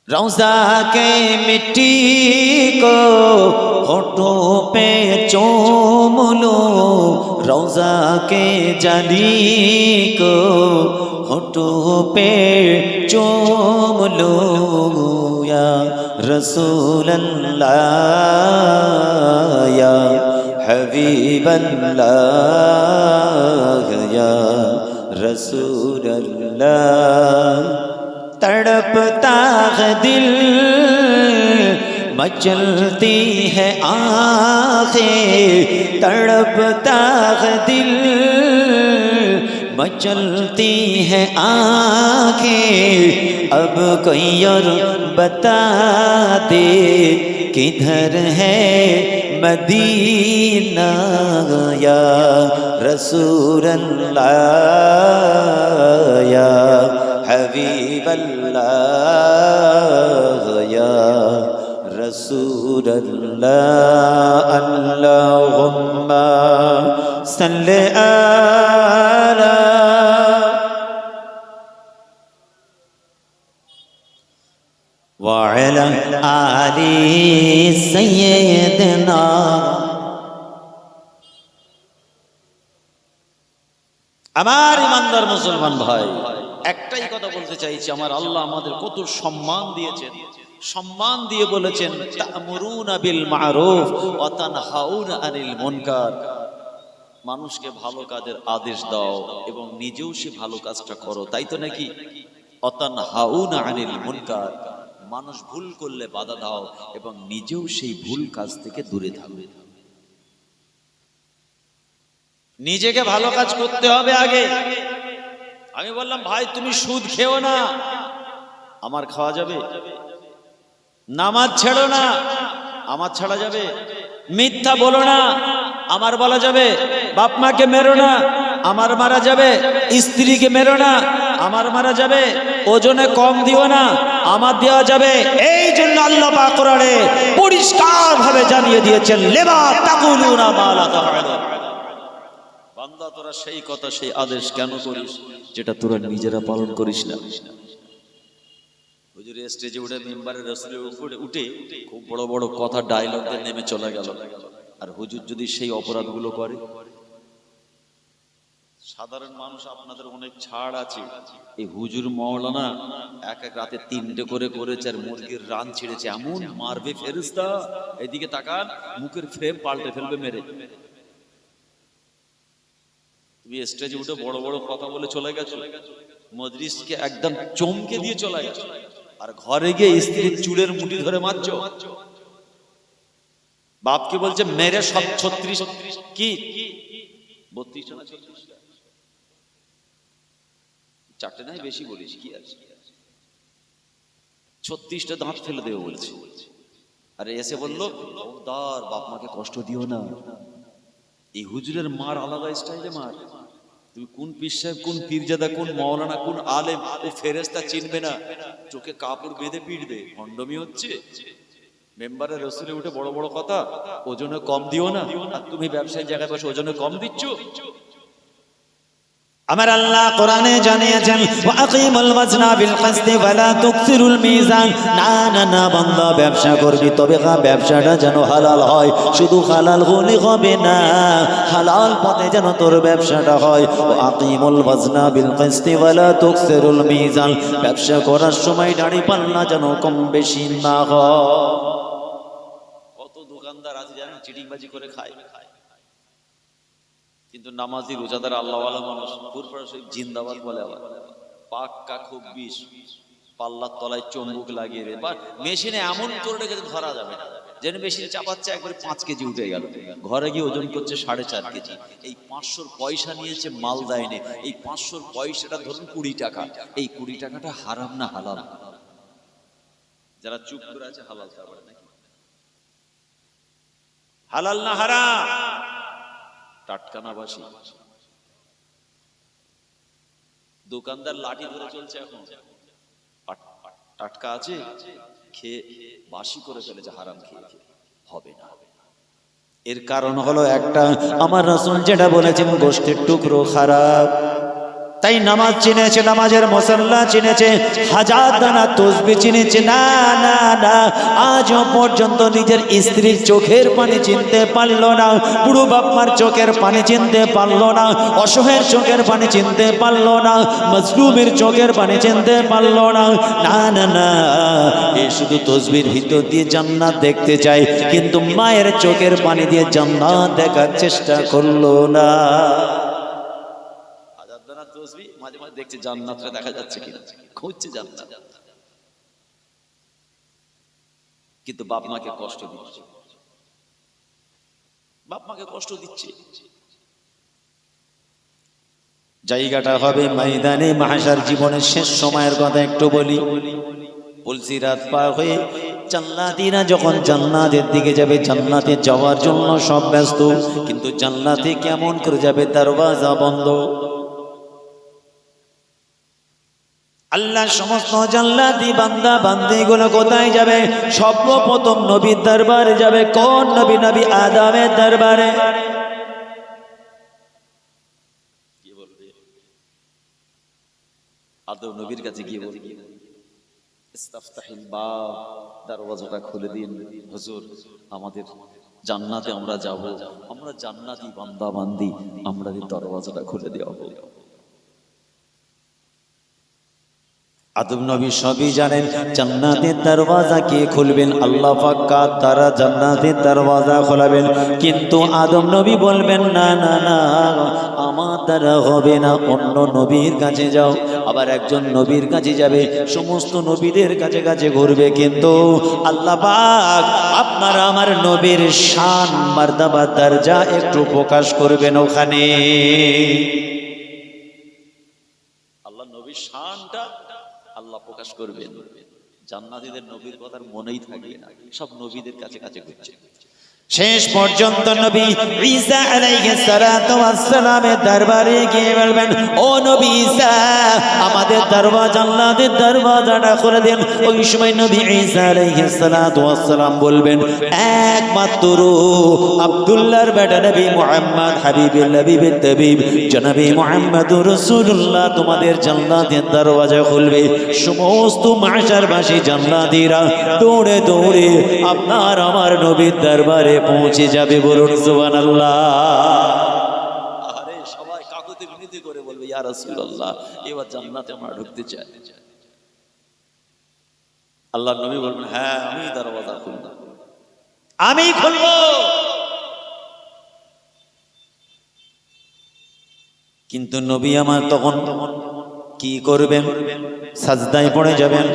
रौज़ा के मिट्टी को होठों पे चूम लो, रौज़ा के जाली को होठों पे चूम लो। या रसूल अल्लाह या हबीब अल्लाह या रसूल अल्लाह। तड़पता है दिल, मचलती है आँखें, तड़पता है दिल, मचलती है आँखें। अब कोई और बता दे किधर है मदीना या रसूल अल्लाह या हबीब अल्लाह या रसूल अल्लाह। अल्लाहुम्मा सल्ले अला व अला आली सय्यदना। আমার ইমানদার মুসলমান ভাই, একটাই কথা বলতে চাইছি, আমার আল্লাহ আমাদের কত সম্মান দিয়েছেন। সম্মান দিয়ে বলেছেন তা'মুরুনা বিল মা'রুফ ওয়া তানহাউনা আনিল মুনকার। মানুষকে ভালো কাজের আদেশ দাও এবং নিজেও সে ভালো কাজটা করো, তাই তো নাকি? অতানহাউনা আনিল মুনকার, মানুষ ভুল করলে বাধা দাও এবং নিজেও সেই ভুল কাজ থেকে দূরে থাকো। নিজেকে ভালো কাজ করতে হবে আগে। আমি বললাম ভাই তুমি সুদ খেও না, আমার খাওয়া যাবে। নামাজ ছেড়ো না, আমার ছাড়া যাবে। মিথ্যা বলো না, আমার বলা যাবে। বাপ মাকে মেরো না, আমার মারা যাবে। স্ত্রীকে মেরো না, আমার মারা যাবে। ওজনে কম দিও না, আমার দেওয়া যাবে। এই জন্য আল্লাহ পাক কোরআনে পরিষ্কার ভাবে জানিয়ে দিয়েছেন, লেবা তাকুলুনা মা লা তাফআলুন। বান্দা তোরা সেই কথা সেই আদেশ কেন করিস যেটা তোরা নিজেরা পালন করিস না। হুজুর স্টেজে উঠে মিম্বারে রাসূলের উপরে উঠে খুব বড় বড় কথা ডায়লগ দিয়ে নেমে চলে গেল, আর হুজুর যদি সেই অপরাধগুলো করে। সাধারণ মানুষ আপনাদের অনেক ছাড় আছে, এই হুজুর মাওলানা এক এক রাতে 3টে করে করেছে আর মুরগির রান ছিঁড়েছে, এমন মারবে ফেরেশতা। এদিকে তাকান, মুখের ফ্রেম পাল্টে ফেলবে মেরে। তুমি স্টেজে উঠে বড় বড় কথা বলে চলে গেছো, মজলিসকে একদম চমকে দিয়ে চলে গেছো, আর ঘরে গিয়ে স্ত্রীর চুলের মুঠি ধরে মারছো। বাপকে বলছে মেরে সব 36 কি 32টা না 36টা, 4টে নাই বেশি বলিস কি আছে, 36টা দাঁত ফেলে দেবে বলছে। আরে এসে বললো খবরদার বাপ মাকে কষ্ট দিও না। এই হুজুরের মার আলাদা স্টাইলে মার। তুমি কোন পীর সাহেব, কোন পীরজাদা, কোন মাওলানা, কোন আলেম, ও ফেরেশতা চিনবে না, চোখে কাপড় বেঁধে পিটবে। ভণ্ডমি হচ্ছে। মেম্বারে রসুলে উঠে বড় বড় কথা, ওজনে কম দিও না, আর তুমি ব্যবসায়ী জায়গায় বসে ওজনে কম দিচ্ছ। আমার আল্লাহ কোরআনে জানিয়েছেন, ওয়া আকিমুল ওয়াজনা বিল কিসতি ওয়া লা তুকসিরুল মিজান। না না না বান্দা, ব্যবসা করবি তবে ব্যবসাটা যেন হালাল হয়। শুধু হালাল হলে হবে না, হালাল পথে যেন তোর ব্যবসাটা হয়। ওয়া আকিমুল ওয়াজনা বিল কিসতি ওয়া লা তুকসিরুল মিজান। ব্যবসা করার সময় দাড়ি পাল্লা যেন কম বেশি না হয়। কত দোকানদার আছে জানেন চিটিংবাজি করে খায়, কিন্তু নামাজি রোজাদার আল্লাহওয়ালা মানুষ পুরপুরা শরীফ জিন্দাবাদ বলে, আবার পাক্কা খুব বিষ পাল্লার তলায় চম্বুক লাগিয়ে রে, বা মেশিনে এমন করে রেখে ধরা যাবে না, যেন মেশিনে চাপাচ্ছে একবারে 5 কেজি উঠে গেল। ঘরে গিয়ে ওজন করছে 4.5 কেজি। এই 500 পয়সা নিয়েছে মাল দেয়নি, এই 500 পয়সাটা ধরুন 20 টাকা। এই 20 টাকাটা হারাম না হালাল? যারা চুপ করে আছে হালাল খাবার নাকি? হালাল না হারাম? টাটকা না বাসি? দোকানদার লাঠি ধরে চলছে এখন, টাটকা আছে খেয়ে বাসি করে ফেলেছে, হারাম খেয়ে হবে না। এর কারণ হলো একটা, আমার রাসূল যেটা বলেছেন গোশতের টুকরো খারাপ। তাই নামাজ চিনেছে, নামাজের মুসাল্লা চিনেছে, হাজার দানা তসবিহ চিনেছে। না না না, আজও পর্যন্ত নিজের স্ত্রীর চোখের পানি চিনতে পারলো না, বুড়ো বাপমার চোখের পানি চিনতে পারলো না, অসহায়ের চোখের পানি চিনতে পারলো না, মজলুমের চোখের পানি চিনতে পারলো না। না না না, এ শুধু তসবির ভিতর দিয়ে জান্নাত দেখতে চাই, কিন্তু মায়ের চোখের পানি দিয়ে জান্নাত দেখার চেষ্টা করলো না। মাঝে মাঝে দেখছে জান্নাতটা দেখা যাচ্ছে কিনা, খুঁজছে জান্নাত, কিন্তু বাপ মাকে কষ্ট দিচ্ছে, বাপ মাকে কষ্ট দিচ্ছে। জায়গাটা হবে ময়দানে মাহশার। জীবনের শেষ সময়ের কথা একটু বলছি, রাত পার হয়ে জান্নাতীরা যখন জান্নাতের দিকে যাবে, জান্নাতে যাওয়ার জন্য সব ব্যস্ত, কিন্তু জান্নাতে কেমন করে যাবে, দরওয়াজা বন্ধ। আল্লাহ সমস্ত জান্নাতি বান্দা বান্দিগুলো কোথায় যাবে? সর্বপ্রথম নবীর দরবারে যাবে। কোন নবী? নবী আদমের দরবারে। কি বলবে? আদম নবীর কাছে গিয়ে বলবে ইস্তাফতাহিল বাব, দরওয়াজাটা খুলে দিন হুজুর, আমাদের জান্নাতে আমরা যাব, আমরা জান্নাতি বান্দা বান্দি, আমাদের দরওয়াজাটা খুলে দেওয়া হোক। আদম নবী সবই জানেন জান্নাতের দরওয়াজা কে খুলবেন, আল্লাহ পাক কার দ্বারা জান্নাতের দরওয়াজা খোলাবেন। কিন্তু আদম নবী বলবেন না না না, আমার দ্বারা হবে না, অন্য নবীর কাছে যাও। আবার একজন নবীর কাছে যাবে, সমস্ত নবীদের কাছে কাছে ঘুরবে, কিন্তু আল্লাহ পাক আপনার আমার নবীর শান মার্তাবা দরজা একটু প্রকাশ করবেন ওখানে। আল্লাহ নবীর শানটা আল্লাহ প্রকাশ করবেন। জান্নাতীদের নবীর কথার মনেই থাকবে না, সব নবীদের কাছে কাছে ঘুরছে। শেষ পর্যন্ত নবী ঈসা আলাইহিস সালাতু ওয়াস সালামের দরবারে গিয়ে বলবেন, ও নবী ঈসা, আমাদের দরওয়াজা জান্নাতের দরওয়াজাটা খুলে দেন। ওই সময় নবী ঈসা আলাইহিস সালাতু ওয়াস সালাম বলবেন, একমাত্র আব্দুল্লাহর বেটা নবী মুহাম্মদ হাবিবুল নবীর তাবিব জনাবে মুহাম্মদুর রাসূলুল্লাহ তোমাদের জান্নাতের দরওয়াজা খুলবে। সমস্ত মাশারবাসী জান্নাতীরা দৌড়ে দৌড়ে আপনার আমার নবীর দরবারে পৌঁছে যাবে। বলুন সুবহানাল্লাহ। আরে সবাই কাকুতি মিনতি করে বলবে, ইয়া রাসূলুল্লাহ, এবার জান্নাতে আমরা ঢুকতে চাই। আল্লাহর নবী বলবেন, হ্যাঁ আমি দরওয়াজা খুলব, আমি খুলবো। কিন্তু নবী আমার তখন কি করবেন? সাজদায় পড়ে যাবেন।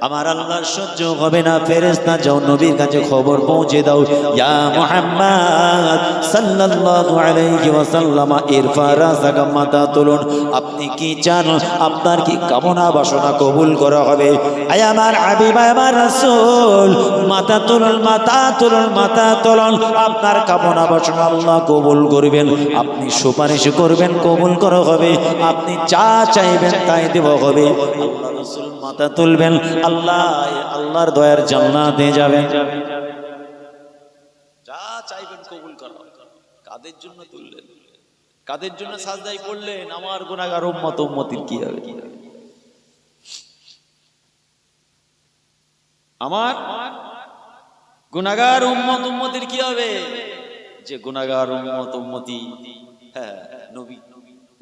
আমার আল্লাহ সহ্য হবে না, ফেরেশতা যাও নবীর কাছে খবর পৌঁছে দাও, ইয়া মুহাম্মদ সাল্লাল্লাহু আলাইহি ওয়াসাল্লাম ইরফা রাসাকা, মাথা তুলুন, আপনি কি চান, আপনার কি কামনা বাসনা কবুল করা হবে? আয় আমার হাবিব, আমার রাসূল, মাথা তুলুন, মাথা তুলুন, মাথা তুলুন, আপনার কামনা বাসনা আল্লাহ কবুল করবেন। আপনি সুপারিশ করবেন, কবুল করা হবে। আপনি যা চাইবেন তাই দেব হবে। আল্লাহ রাসূল মাথা তুলবেন, আল্লাহর দয়ার জান্নাতে যাবেন। যা চাইবেন কবুল করা হবে। কাদের জন্য তুললেন, কাদের জন্য সাজদায় পড়লেন? আমার গুনাহগার উম্মত উম্মতির কি হবে? আমার গুনাহগার উম্মত উম্মতির কি হবে? যে গুনাহগার উম্মত উম্মতি, হ্যাঁ,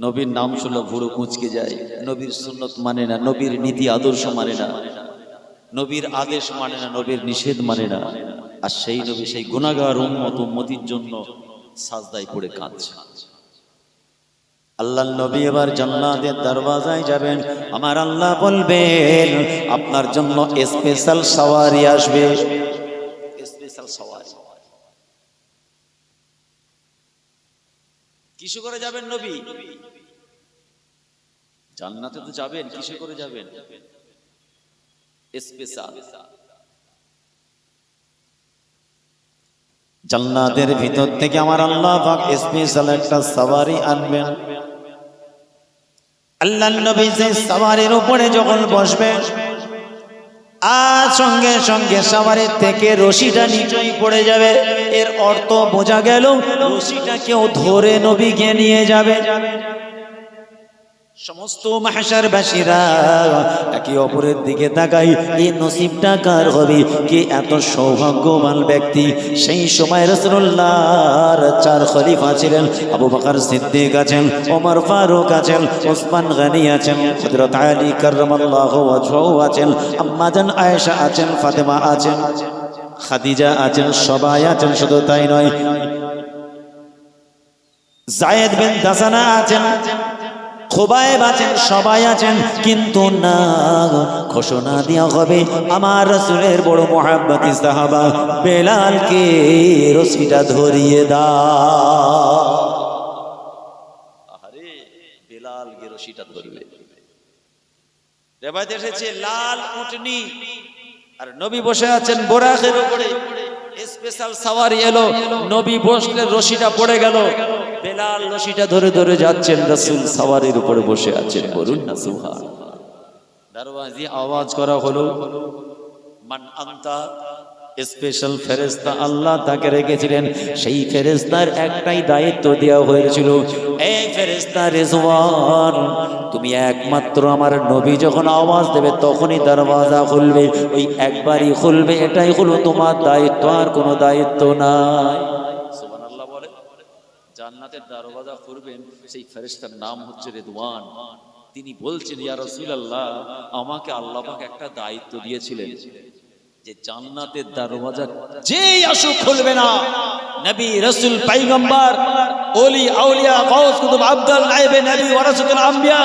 নবীর নাম শুনলে ভুরু কুঁচকে যায়, নবীর সুন্নত মানে না, নবীর নীতি আদর্শ মানে না, নবীর আদেশ মানে না, নবীর নিষেধ মানে না, আর সেই নবী সেই গুনাহগার উম্মত উম্মতির জন্য সাজদায় পড়ে কাঁদছে। আল্লাহর নবী এবার জান্নাতের দরওয়াজায় যাবেন। আমার আল্লাহ বলবেন, আপনার জন্য স্পেশাল সওয়ারি আসবে। স্পেশাল সওয়ারি কিসে করে যাবেন নবী? জান্নাতে তো যাবেন, কিসে করে যাবেন? স্পেশাল। জান্নাতের ভিতর থেকে আমার আল্লাহ পাক স্পেশাল একটা সওয়ারি আনবেন। আল্লাহর নবী যে সওয়ারির উপরে যখন বসবেন, আর সঙ্গে সঙ্গে সওয়ারির থেকে রশিটা নিচেই পড়ে যাবে। এর অর্থ বোঝা গেল রশিটা কেউ ধরে নবীকে নিয়ে যাবে। সমস্ত মাহশারবাসীরা একে অপরের দিকে তাকাই, এই নসিবটা কার হবে? কে এত সৌভাগ্যবান ব্যক্তি? সেই সময় রাসূলুল্লাহর চার খলিফা ছিলেন, আবু বকর সিদ্দিক আছেন, ওমর ফারুক আছেন, ওসমান গনি আছেন, হযরত আলী কাররামাল্লাহু ওয়াজহু আছেন, আম্মা জান আয়েশা আছেন, ফাতেমা আছেন, খাদিজা আছেন, সবাই আছেন। শুধু তাই নয়, যায়েদ বিন দাসানা আছেন, খুবাইব আছেন, সবাই আছেন। কিন্তু না, ঘোষণা দেওয়া হবে আমার রাসূলের বড় মুহাব্বতি সাহাবা বেলালকে রশিটা ধরিয়ে দাও। আরে বেলাল কে রশিটা ধরবে। রিওয়ায়াতে এসেছে লাল উটনি আর নবী বসে আছেন বোরাকের উপরে। স্পেশাল সওয়ারি এলো, নবী বসলে রশিটা পড়ে গেল, বেলাল রশিটা ধরে ধরে যাচ্ছেন, রাসূল সওয়ারির উপরে বসে আছেন। বলুন না সুবহানাল্লাহ। দরওয়াজে আওয়াজ করা হলো, মান আনতা? স্পেশাল ফেরেশতা আল্লাহ তাকে রেখেছিলেন। সেই ফেরেশতার একটাই দায়িত্ব দেওয়া হয়েছিল, এই ফেরেশতা রিজওয়ান, তুমি একমাত্র আমার নবী যখন আওয়াজ দেবে তখনই দরওয়াজা খুলবে। ওই একবারই খুলবে, এটাই হলো তোমার দায়িত্ব, আর কোনো দায়িত্ব নাই। সুবহানাল্লাহ বলে। জান্নাতের দরওয়াজা খুলবেন সেই ফেরেশতার নাম হচ্ছে রিদওয়ান। তিনি বলছেন, ইয়া রাসূলুল্লাহ, আমাকে আল্লাহ পাক একটা দায়িত্ব দিয়েছিলেন যে জান্নাতের দরওয়াজা যেই আসুক খুলবে না। নবী, রাসূল, পয়গম্বর, ওলি, আউলিয়া, গাউস, কুতুব, আব্দুল নায়েবে নবী, ওয়ারাসাতুল আম্বিয়া,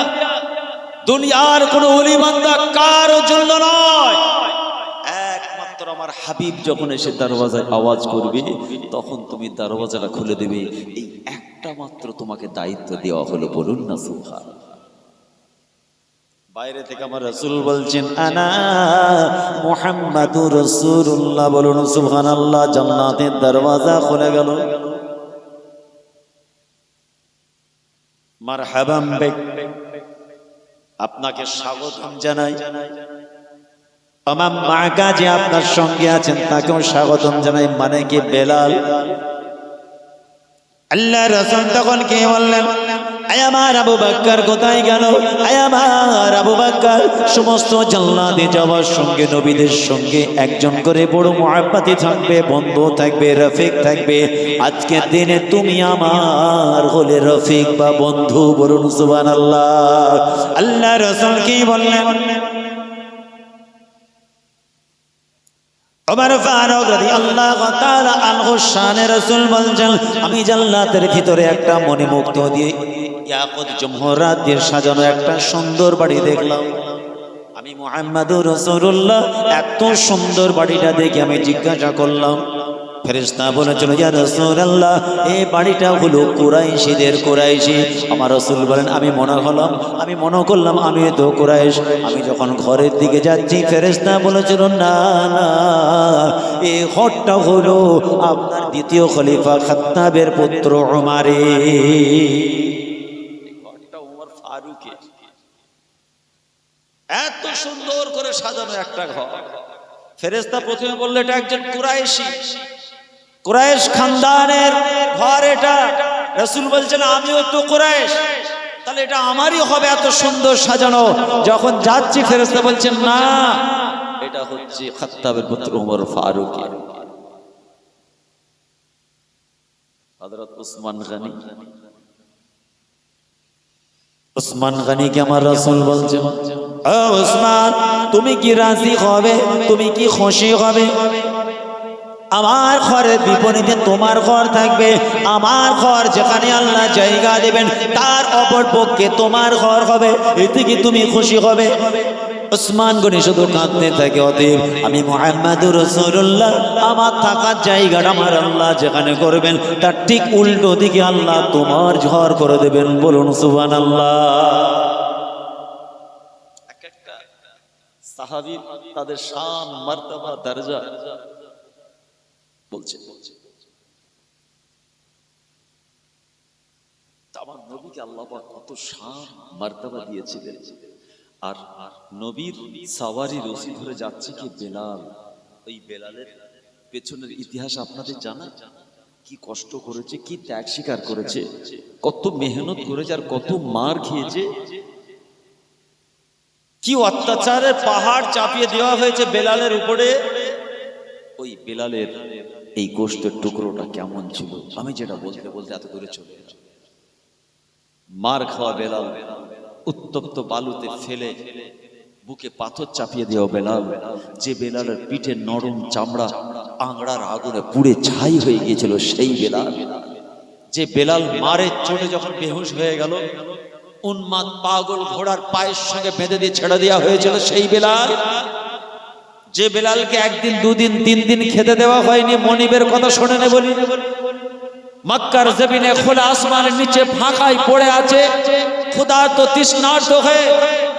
দুনিয়ার কোন ওলি বান্দা কারো জন্য নয়, একমাত্র আমার হাবিব যখন এসে দরওয়াজায় আওয়াজ করবে তখন তুমি দরওয়াজাটা খুলে দেবে। এই একটা মাত্র তোমাকে দায়িত্ব দেওয়া হলো। বলুন না সুবহানাল্লাহ। বাইরে থেকে আমার রাসূল বলছেন, আনা মুহাম্মাদুর রাসূলুল্লাহ। বলুন সুবহানাল্লাহ। জান্নাতের দরওয়াজা খুলে গেল। মারহাবাম বিক, আপনাকে স্বাগতম জানাই। আমার মাকা যে আপনার সঙ্গে আছেন তাকেও স্বাগতম জানাই। মানে কি বেলাল। আল্লাহ রাসূল তখন কে বললেন, আয় আমার আবু বকর কোথায় গেল? আয় আমার আবু বকর সমস্ত জান্নাতে যাওয়ার সঙ্গে নবীদের সঙ্গে একজন করে বড় মুহাব্বতি থাকবে, বন্ধু থাকবে, রফিক থাকবে। আজকের দিনে তুমি আমার হলে রফিক বা বন্ধু। বলুন সুবহানাল্লাহ। আল্লাহ রাসূল কি বললেন? ওমর ফারুক রাদিয়াল্লাহু তাআলা আনহু শানে রাসূল বলেন, আমি জান্নাতের ভিতরে একটা মণিমুক্ত দিয়ে ইয়াকুত জমহরাত দিয়ে সাজানো একটা সুন্দর বাড়ি দেখলাম। আমি মুহাম্মাদুর রাসূলুল্লাহ এত সুন্দর বাড়িটা দেখে আমি জিজ্ঞাসা করলাম। ফেরেশতা বলেছিল, ইয়া রাসূলুল্লাহ, এই বাড়িটা হলো কুরাইশীদের। কুরাইশী। আমার রাসূল বলেন, আমি মনে করলাম আমি তো কুরাইশ। আমি যখন ঘরের দিকে যাচ্ছি ফেরেশতা বলেছিল, না না, এই ঘরটা হলো আপনার দ্বিতীয় খলিফা খাত্তাবের পুত্র উমারের। ঘরটা উমর ফারুকের। এত সুন্দর করে সাজানো একটা ঘর। ফেরেশতা প্রথমে বলল, এটা একজন কুরাইশী, কুরাইশ খানদানের ঘর এটা। রাসূল বলছেন, আমিও তো কুরাইশ, তাহলে এটা আমারই হবে এত সুন্দর সাজানো। যখন যাচ্ছি ফেরেশতা বলছেন, না, এটা হচ্ছে খাত্তাবের পুত্র ওমর ফারুকের। হযরত উসমান গনিকে আমার রাসূল বলছেন, ও উসমান, তুমি কি রাজি হবে? তুমি কি খুশি হবে? আমার ঘরের বিপরীতে তোমার ঘর থাকবে। আমার ঘর যেখানে আল্লাহ জায়গা দেবেন তার অপর পক্ষে তোমার ঘর হবে। এতে কি তুমি খুশি হবে? উসমান গনি শুধু কাঁদতে থাকে। অতএব আমি মুহাম্মাদুর রাসূলুল্লাহ, আমার থাকার জায়গাটা আমার আল্লাহ যেখানে করবেন তার ঠিক উল্টো দিকে আল্লাহ তোমার ঘর করে দেবেন। বলুন সুবহানাল্লাহ। এক একটা সাহাবী তাদের শান, মারতাবা, দরজা বলছে। আমার নবীকে আল্লাহ পাক কত শান মারতাবা দিয়েছিলেন। আর নবীর সাওয়ারি রশি ধরে যাচ্ছে কি বেলাল। ওই বেলালের পেছনের ইতিহাস আপনাদের জানা? কি কষ্ট করেছে, কি ত্যাগ স্বীকার করেছে, কত মেহনত করেছে, আর কত মার খেয়েছে, কি অত্যাচারের পাহাড় চাপিয়ে দেওয়া হয়েছে বেলালের উপরে। ওই বেলালের এই গোশতের টুকরোটা কেমন ছিল, আমি যেটা বলতে বলতে এত দূরে চলে এলাম। মার খাওয়া বেলাল, উত্তপ্ত বালুতে ফেলে বুকে পাথর চাপিয়ে দেওয়া বেলাল, যে বেলালের পিঠে নরম চামড়া আংড়ার আগুনে পুড়ে ছাই হয়ে গিয়েছিল সেই বেলাল, যে বেলাল মারের চোটে যখন বেহুশ হয়ে গেল, উন্মাদ পাগল ঘোড়ার পায়ের সঙ্গে বেঁধে দিয়ে ছেড়ে দেওয়া হয়েছিল সেই বেলাল, যে বেলালকে একদিন, দুদিন, 3 দিন খেতে দেওয়া হয়নি। মনিবের কথা শোনে নে বলি, মক্কার জমিনে খোলা আসমানের নিচে ফাঁকায় পড়ে আছে, ক্ষুধার্ত তৃষ্ণার্ত হয়ে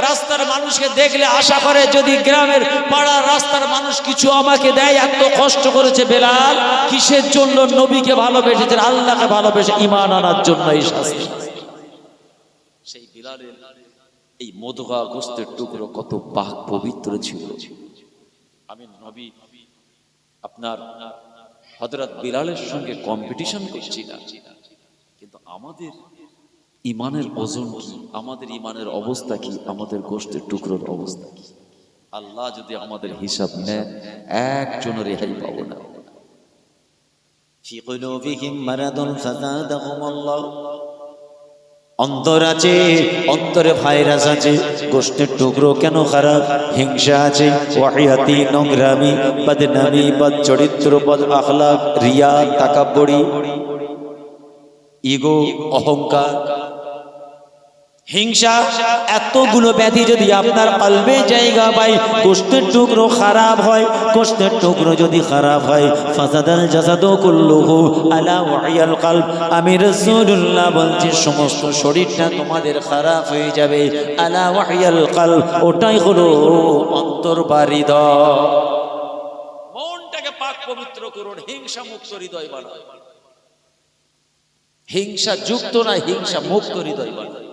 রাস্তার মানুষকে দেখলে আশা করে যদি গ্রামের পাড়ার রাস্তার মানুষ কিছু আমাকে দেয়। এত কষ্ট করেছে বেলাল, কিসের জন্য? নবীকে ভালোবেসেছেন, আল্লাহকে ভালোবেসে ঈমান আনার জন্য এই শাস্তি। সেই বেলালের এই মদগা গোশতের টুকরো কত পাক পবিত্র ছিল। আমি নবী আপনার হযরত বিলালের সঙ্গে কম্পিটিশন করছি না, কিন্তু আমাদের ইমানের ওজন কি, আমাদের ইমানের অবস্থা কি, আমাদের গোশতের টুকরোর অবস্থা কি? আল্লাহ যদি আমাদের হিসাব নেন, একজনের রেহাই পাবো না। ফি কুলুবিহিম মারাদুন ফাযাদাহুমুল্লাহ, অন্তর আছে, অন্তরে ভাইরাস আছে, গোষ্ঠের টুকরো কেন খারাপ, হিংসা আছে, ওয়াহিয়াতি, নোংরামি, বদনামি, বদ চরিত্র, বদ আখলাক, রিয়া, তাকাব্বুরি, ইগো, অহংকার, হিংসা, এতগুলো ব্যাধি যদি আপনার কলবে জায়গা পায়, গোশতের টুকরো খারাপ হয়, গোশতের টুকরো যদি খারাপ হয়, ফাসাদাল জাসাদু কুল্লুহু আলা ওয়াহিয়াল কলব, আমি রাসূলুল্লাহ বলছি সমস্ত শরীরটা তোমাদের খারাপ হয়ে যাবে, আলা ওয়াহিয়াল কলব, ওটাই হলো অন্তর বা হৃদয়। মনটাকে পাক পবিত্র করুন, হিংসা মুক্ত হৃদয় বানাও। হিংসা যুক্ত না, হিংসা মুক্ত হৃদয় বানাও।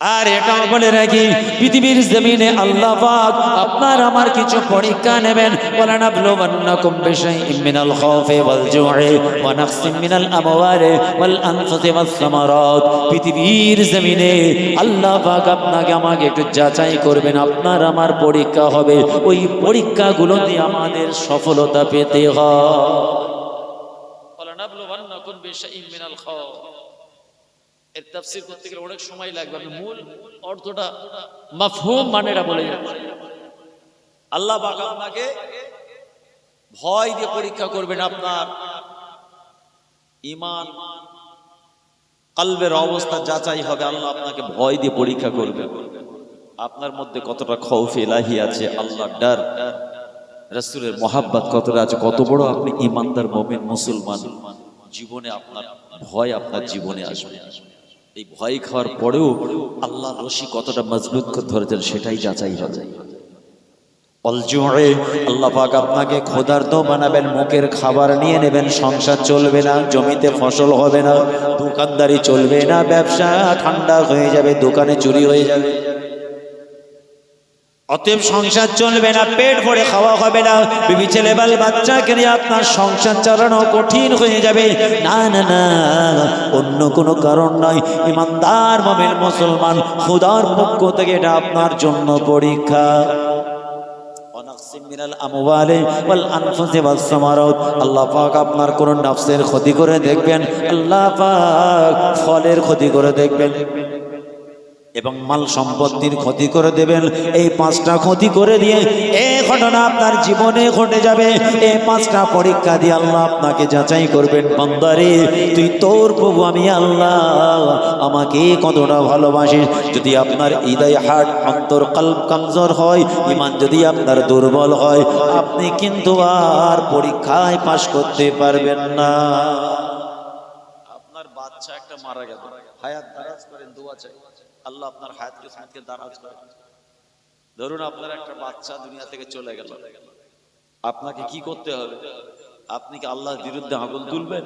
আর এটাও বলে রাখি, পৃথিবীর জমিনে আল্লাহ পাক আপনার আমার কিছু পরীক্ষা নেবেন। ওয়ালানাবলুওয়ান্নাকুম বিশাইইম মিনাল খাউফি ওয়াল জু'i ওয়া নাকসিম মিনাল আমওয়ালি ওয়াল আনফুসি ওয়াস সামারাত। পৃথিবীর জমিনে আল্লাহ পাক আপনাকে আমাকে একটু যাচাই করবেন, আপনার আমার পরীক্ষা হবে, ওই পরীক্ষাগুলোতে আমাদের সফলতা পেতে হয়। ওয়ালানাবলুওয়ান্নাকুম বিশাইইম মিনাল খাউফ, এর তাফসীর করতে গেলে অনেক সময় লাগবে, আমি মূল অর্থটা মাফহুম মানেটা বলে যাচ্ছি। আল্লাহ পাক আপনাকে ভয় দিয়ে পরীক্ষা করবেন, আপনার ঈমান কলবের অবস্থা যাচাই হবে, আল্লাহ আপনাকে ভয় দিয়ে পরীক্ষা করবেন। আপনার মধ্যে কতটা খৌফ ইলাহি আছে, আল্লাহর ডর, রাসূলের মহাব্বত কতটা আছে, কত বড় আপনি ঈমানদার মুমিন মুসলমান, জীবনে আপনার ভয় আপনার জীবনে আসবে। এই ভয় খাওয়ার পরেও আল্লাহর রশি কতটা মজবুত করে ধরেছেন সেটাই যাচাই হবে। আল্লাহ পাক আপনাকে ক্ষুধার্ত বানাবেন, মুখের খাবার নিয়ে নেবেন, সংসার চলবে না, জমিতে ফসল হবে না, দোকানদারি চলবে না, ব্যবসা ঠান্ডা হয়ে যাবে, দোকানে চুরি হয়ে যাবে, অতএব সংসার চলবে না, পেট ভরে খাওয়া হবে না, বিবি ছেলে বাল বাচ্চাকে নিয়ে আপনার সংসার চালানো কঠিন হয়ে যাবে। না না না, অন্য কোনো কারণ নয়, ইমানদার মুমিন মুসলমান, খোদার পক্ষ থেকে এটা আপনার জন্য পরীক্ষা। আল্লাহ পাক আপনার কোন নফসের ক্ষতি করে দেখবেন, আল্লাহ পাক ফলের ক্ষতি করে দেখবেন এবং মাল সম্পত্তির ক্ষতি করে দেবেন। এই পাঁচটা ক্ষতি করে দিয়ে এই ঘটনা আপনার জীবনে ঘটে যাবে। এই পাঁচটা পরীক্ষা দিয়ে আল্লাহ আপনাকে যাচাই করবেন, বান্দারে তুই তোর প্রভু আমি আল্লাহ, আমাকে কতটা ভালোবাসিস। যদি আপনার হৃদয় হার্ট, অন্তর কলব কমজোর হয়, ঈমান যদি আপনার দুর্বল হয়, আপনি কিন্তু আর পরীক্ষায় পাশ করতে পারবেন না। আপনার বাচ্চা একটা মারা গেল, হায়াত দারাজ করেন, দোয়া চাই, আল্লাহ আপনার হায়াত কিসমতকে দারাজ করেন। ধরুন আপনার একটা বাচ্চা দুনিয়া থেকে চলে গেল, আপনাকে কি করতে হবে? আপনি কি আল্লাহর বিরুদ্ধে আগুন তুলবেন?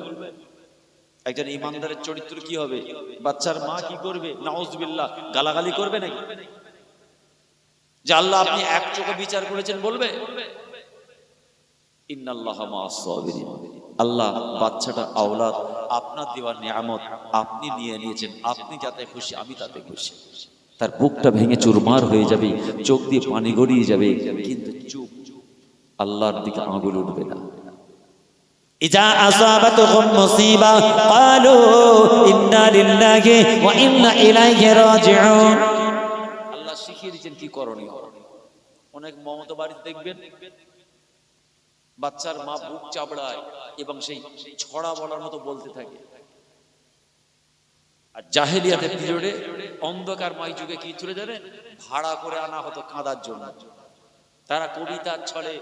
একজন ইমানদারের চরিত্র কি হবে? বাচ্চার মা কি করবে? নাউজুবিল্লাহ, গালাগালি করবে নাকি? যে আল্লাহ আপনি এক চোখে বিচার করেছেন বলবে? ইন্নাল্লাহা মা'আস সাবিরিন। আল্লাহ বাচ্চাটা আওলাদ আপনার দেওয়া নিয়ামত, আপনি নিয়ে নিয়েছেন, আপনি যাতে খুশি আমি তাতে খুশি। তার বুকটা ভেঙে চুরমার হয়ে যাবে, চোখ দিয়ে পানি গড়িয়ে যাবে, কিন্তু চুপ, আল্লাহর দিকে আঙুল উঠবে না। ইজা আসাবাতুহুম মুসিবা ক্বালু ইন্না লিল্লাহি ওয়া ইন্না ইলাইহি রাজিউন। আল্লাহ শিখিয়ে দিয়েছেন কি করণীয়। অনেক মমতা বাড়িতে দেখবেন বাচ্চার মা বুক চাপড়ায় এবং সেই ছড়া বলার মতো বলতে থাকে। আর জাহেলিয়াতের পিরিয়ডে অন্ধকারময় যুগে কি ছিল জানেন? ভাড়া করে আনা হতো কাঁদার জন্য। তারা কবিতার ছলে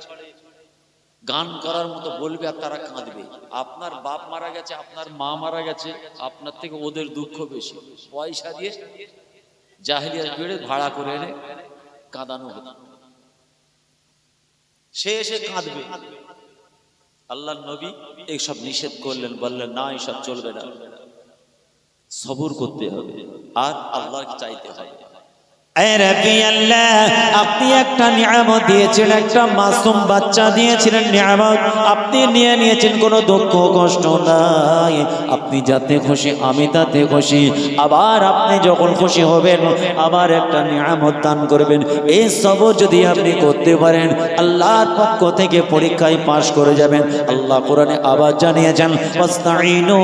গান করার মতো বলবে আর তারা কাঁদবে। আপনার বাপ মারা গেছে, আপনার মা মারা গেছে, আপনার থেকে ওদের দুঃখ বেশি। পয়সা দিয়ে জাহেলিয়াত পিরিয়ডে ভাড়া করে এনে কাঁদানো হতো। সে এসে কাঁদবে, আল্লাহর নবী এইসব নিষেধ করলেন, বললেন না এসব চলবে না, সবর করতে হবে আর আল্লাহকে চাইতে হবে। এ রাব্বি আল্লাহ, আপনি একটা নিয়ামত দিয়েছেন, একটা মাসুম বাচ্চা দিয়েছিলেন নিয়ামত, আপনি নিয়ে নিয়েছেন, কোনো দুঃখ কষ্ট নাই। আপনি যাতে খুশি আমি তাতে খুশি। আবার আপনি যখন খুশি হবেন আবার একটা নিয়ামত দান করবেন। এই সবর যদি আপনি করতে পারেন আল্লাহর পক্ষ থেকে পরীক্ষায় পাশ করে যাবেন। আল্লাহ কোরআনে আবার জানিয়েছেন ওয়াস্তাঈনু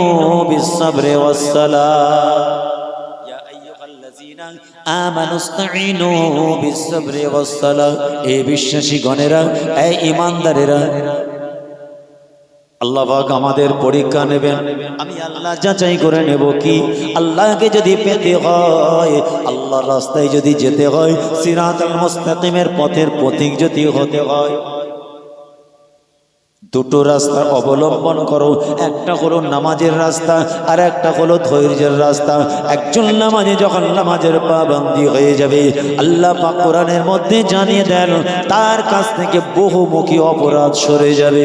বিস-সাবরি ওয়াস-সালাহ, আমানুস্তাঈনু বিস-সাবরি ওয়াস-সালাহ। এই বিশ্বাসী গণেরা, এই ঈমানদারেরা, আল্লাহ পাক আমাদের পরীক্ষা নেবেন। আমি আল্লাহ যাচাই করে নেব কি আল্লাহকে যদি পেতে হয়, আল্লাহর রাস্তায় যদি যেতে হয়, সিরাতাল মুস্তাকিমের পথের পথিক যদি হতে হয়, দুটো রাস্তা অবলম্বন করো। একটা হলো নামাজের রাস্তা আর একটা হলো ধৈর্যের রাস্তা। একজন নামাজে যখন নামাজের পাবন্দি হয়ে যাবে, আল্লাহ পাক কোরআনের মধ্যে জানিয়ে দেন তার কাছ থেকে বহুমুখী অপরাধ সরে যাবে।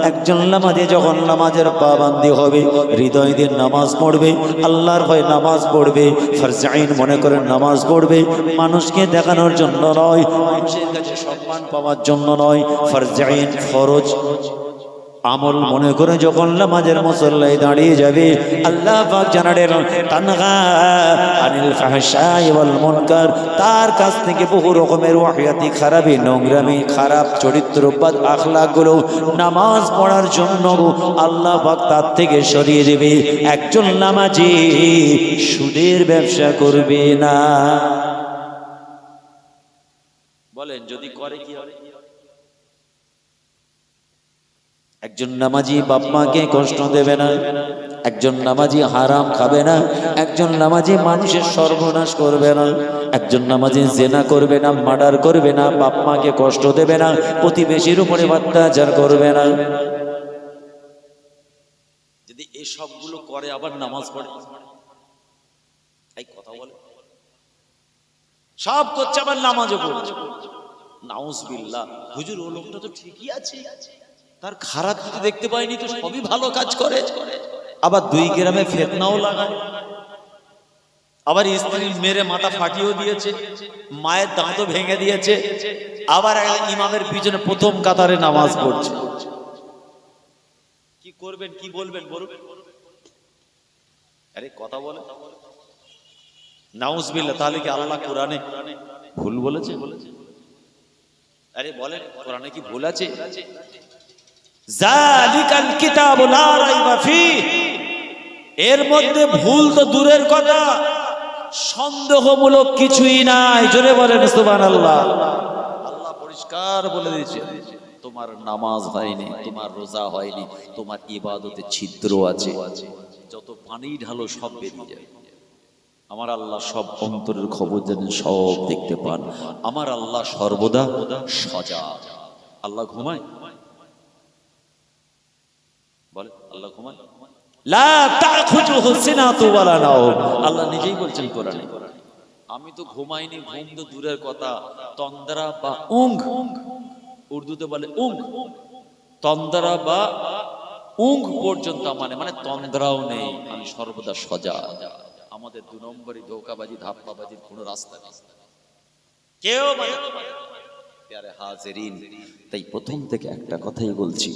একজন নামাজে যখন নামাজের পাবন্দি হবে, হৃদয় দিয়ে নামাজ পড়বে, আল্লাহর ভয়ে নামাজ পড়বে, ফরজ আইন মনে করে নামাজ পড়বে, মানুষকে দেখানোর জন্য নয়, মানুষের কাছে সম্মান পাওয়ার জন্য নয়, ফরজ আইন ফরজ আমল মনে করে যখন নামাজের মুসল্লায় দাঁড়িয়ে যাবে, আল্লাহ পাক জানালেন তানহা আনিল ফাহশাই ওয়াল মুনকার, তার কাছ থেকে বহু রকমের ওয়াহিয়াতি, খারাপি, নোংরামি, খারাপ চরিত্রবাদ আখলাকগুলো নামাজ পড়ার জন্য আল্লাহ পাক তার থেকে সরিয়ে দেবে। একজন নামাজি সুদের ব্যবসা করবে না। বলেন যদি করে কি হবে? একজন নামাজি বাপ মাকে কষ্ট দেবে না, একজন নামাজি হারাম খাবে না, একজন নামাজি মানুষের সর্বনাশ করবে না, একজন নামাজি জেনা করবে না, মার্ডার করবে না, বাপ মাকে কষ্ট দেবে না, প্রতিবেশীর উপরে অত্যাচার করবে না। যদি এই সবগুলো করে আবার নামাজ পড়ে, এই কথা বলে সব করছে আবার নামাজও পড়ছে, নাউজুবিল্লাহ। হুজুর ও লোকটা তো ঠিকই আছে, তার খারাপ কিছু দেখতে পাইনি তো, সবই ভালো কাজ করে। আবার 2 গ্রামে ফিতনাও লাগায়, আবার স্ত্রীর মেরে মাথা ফাটিয়েও দিয়েছে, মায়ের দাঁতও ভেঙে দিয়েছে, আবার ইমামের পিছনে প্রথম কাতারে নামাজ পড়ছে। কি করবেন, কি বলবেন বলুন? আরে কথা বলে নাউজুবিল্লাহ। তাহলে কি আল্লাহ কোরআনে ভুল বলেছে? আরে বলেন কোরআনে কি ভুল আছে? জালিকাল কিতাবু লা রাইবা ফীহ, এর মধ্যে ভুল তো দূরের কথা, সন্দেহমূলক কিছুই নাই। জোরে বলেন সুবহানাল্লাহ। আল্লাহ পরিষ্কার বলে দিয়েছে তোমার নামাজ হয়নি, তোমার রোজা হয়নি, তোমার ইবাদতে ছিদ্র আছে, যত পানি ঢালো সব বেরিয়ে যায়। আমার আল্লাহ সব অন্তরের খবর জানেন, সব দেখতে পান। আমার আল্লাহ সর্বদা সজাগ। আল্লাহ ঘুমায়? বলে আল্লাহ ঘুমায়? লা তাখুযুহু সিনাতু ওয়ালা নাওম। আল্লাহ নিজেই বলছেন কোরআনে, আমি তো ঘুমাইনি, ঘুম তো দূরের কথা, তন্দ্রা বা ઊঙ্ঘ, উর্দুতে বলে ઊঙ্ঘ, তন্দ্রা বা ઊঙ্ঘ পর্যন্ত মানে তন্দ্রাও নেই, আমি সর্বদা সজাগ। আমাদের 2 নম্বরই ধোঁকাবাজি, ধাপ্পাবাজির কোনো রাস্তা নেই, কেউ প্যারে হাজিরিন। তাই প্রথম থেকে একটা কথাই বলছি,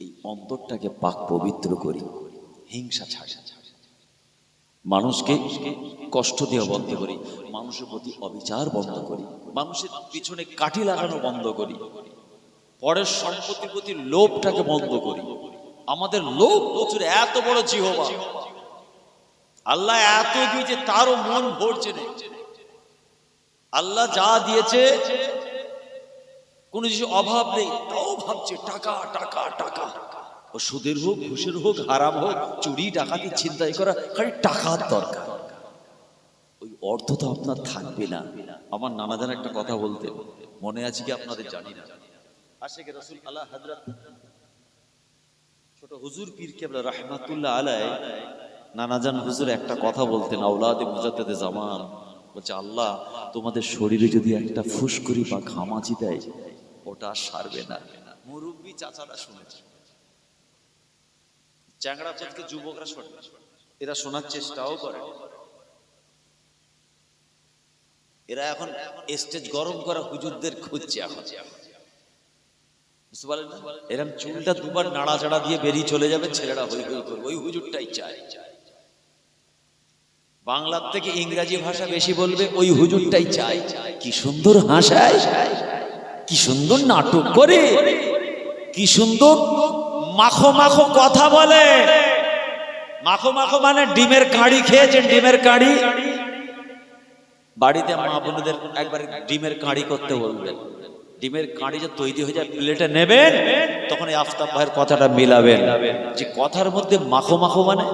এই অন্তরটাকে পাক পবিত্র করি, হিংসা ছাড়া, মানুষকে কষ্ট দেওয়া বন্ধ করি, মানুষের প্রতি অবিচার বন্ধ করি, মানুষের পিছনে কাঠি লাগানো বন্ধ করি, পরের সম্পত্তির প্রতি লোভটাকে বন্ধ করি। আমাদের লোভ প্রচুর, এত বড় জিহবা, আল্লাহ এত দিয়েছে তারও মন ভরছে না। আল্লাহ যা দিয়েছে কোনো কিছু অভাব নেই, তাও ভাবছে টাকা টাকা টাকা। ও সুদের হোক, ঘুষের হোক, হারাম হোক, চুরি ডাকাতি ছিনতাই করা, খালি টাকার দরকার। ওই অর্থ তো আপনার থাকবে না। আমার নানা জান একটা কথা বলতেন, মনে আছে কি আপনাদের জানি না, আশিক রাসূল আলা হযরত ছোট হুজুর পীর কেবলা রাহমাতুল্লাহ আলাইহি, নানা জান হুজুর একটা কথা বলতেন, আওলাদে মুজাদ্দেদে জামান, বলছে আল্লাহ তোমাদের শরীরে যদি একটা ফুসকুরি বা ঘামাচি দেয়, ওটা সারবে না। মুরব্বী চাচারা শুনেছে, চ্যাংড়া চাচকে যুবকরা শোনে, এরা শোনার চেষ্টাও করে। এরা এখন স্টেজ গরম করা হুজুরদের খুঁজছে এখন, বুঝতে পারলেন না? এরকম চুলটা দুবার নাড়াচাড়া দিয়ে বেরিয়ে চলে যাবে, ছেলেরা হই হই করবে, ওই হুজুরটাই চায়। বাংলার থেকে ইংরেজি ভাষা বেশি বলবে, ওই হুজুরটাই চায়। কি সুন্দর হাসায়, কি সুন্দর নাটক করে, কি সুন্দর মাখো মাখো কথা বলে। মাখো মাখো মানে ডিমের কাঁড়ি খেয়েছেন, ডিমের কাঁড়ি। বাড়িতে মা বোনদের একবার ডিমের কাঁড়ি করতে বলবেন, ডিমের কাঁড়ি যে তৈরি হয়ে যায় প্লেটে নেবেন, তখন এই আফতাব ভাইয়ের কথাটা মিলাবেন যে কথার মধ্যে মাখো মাখো মানে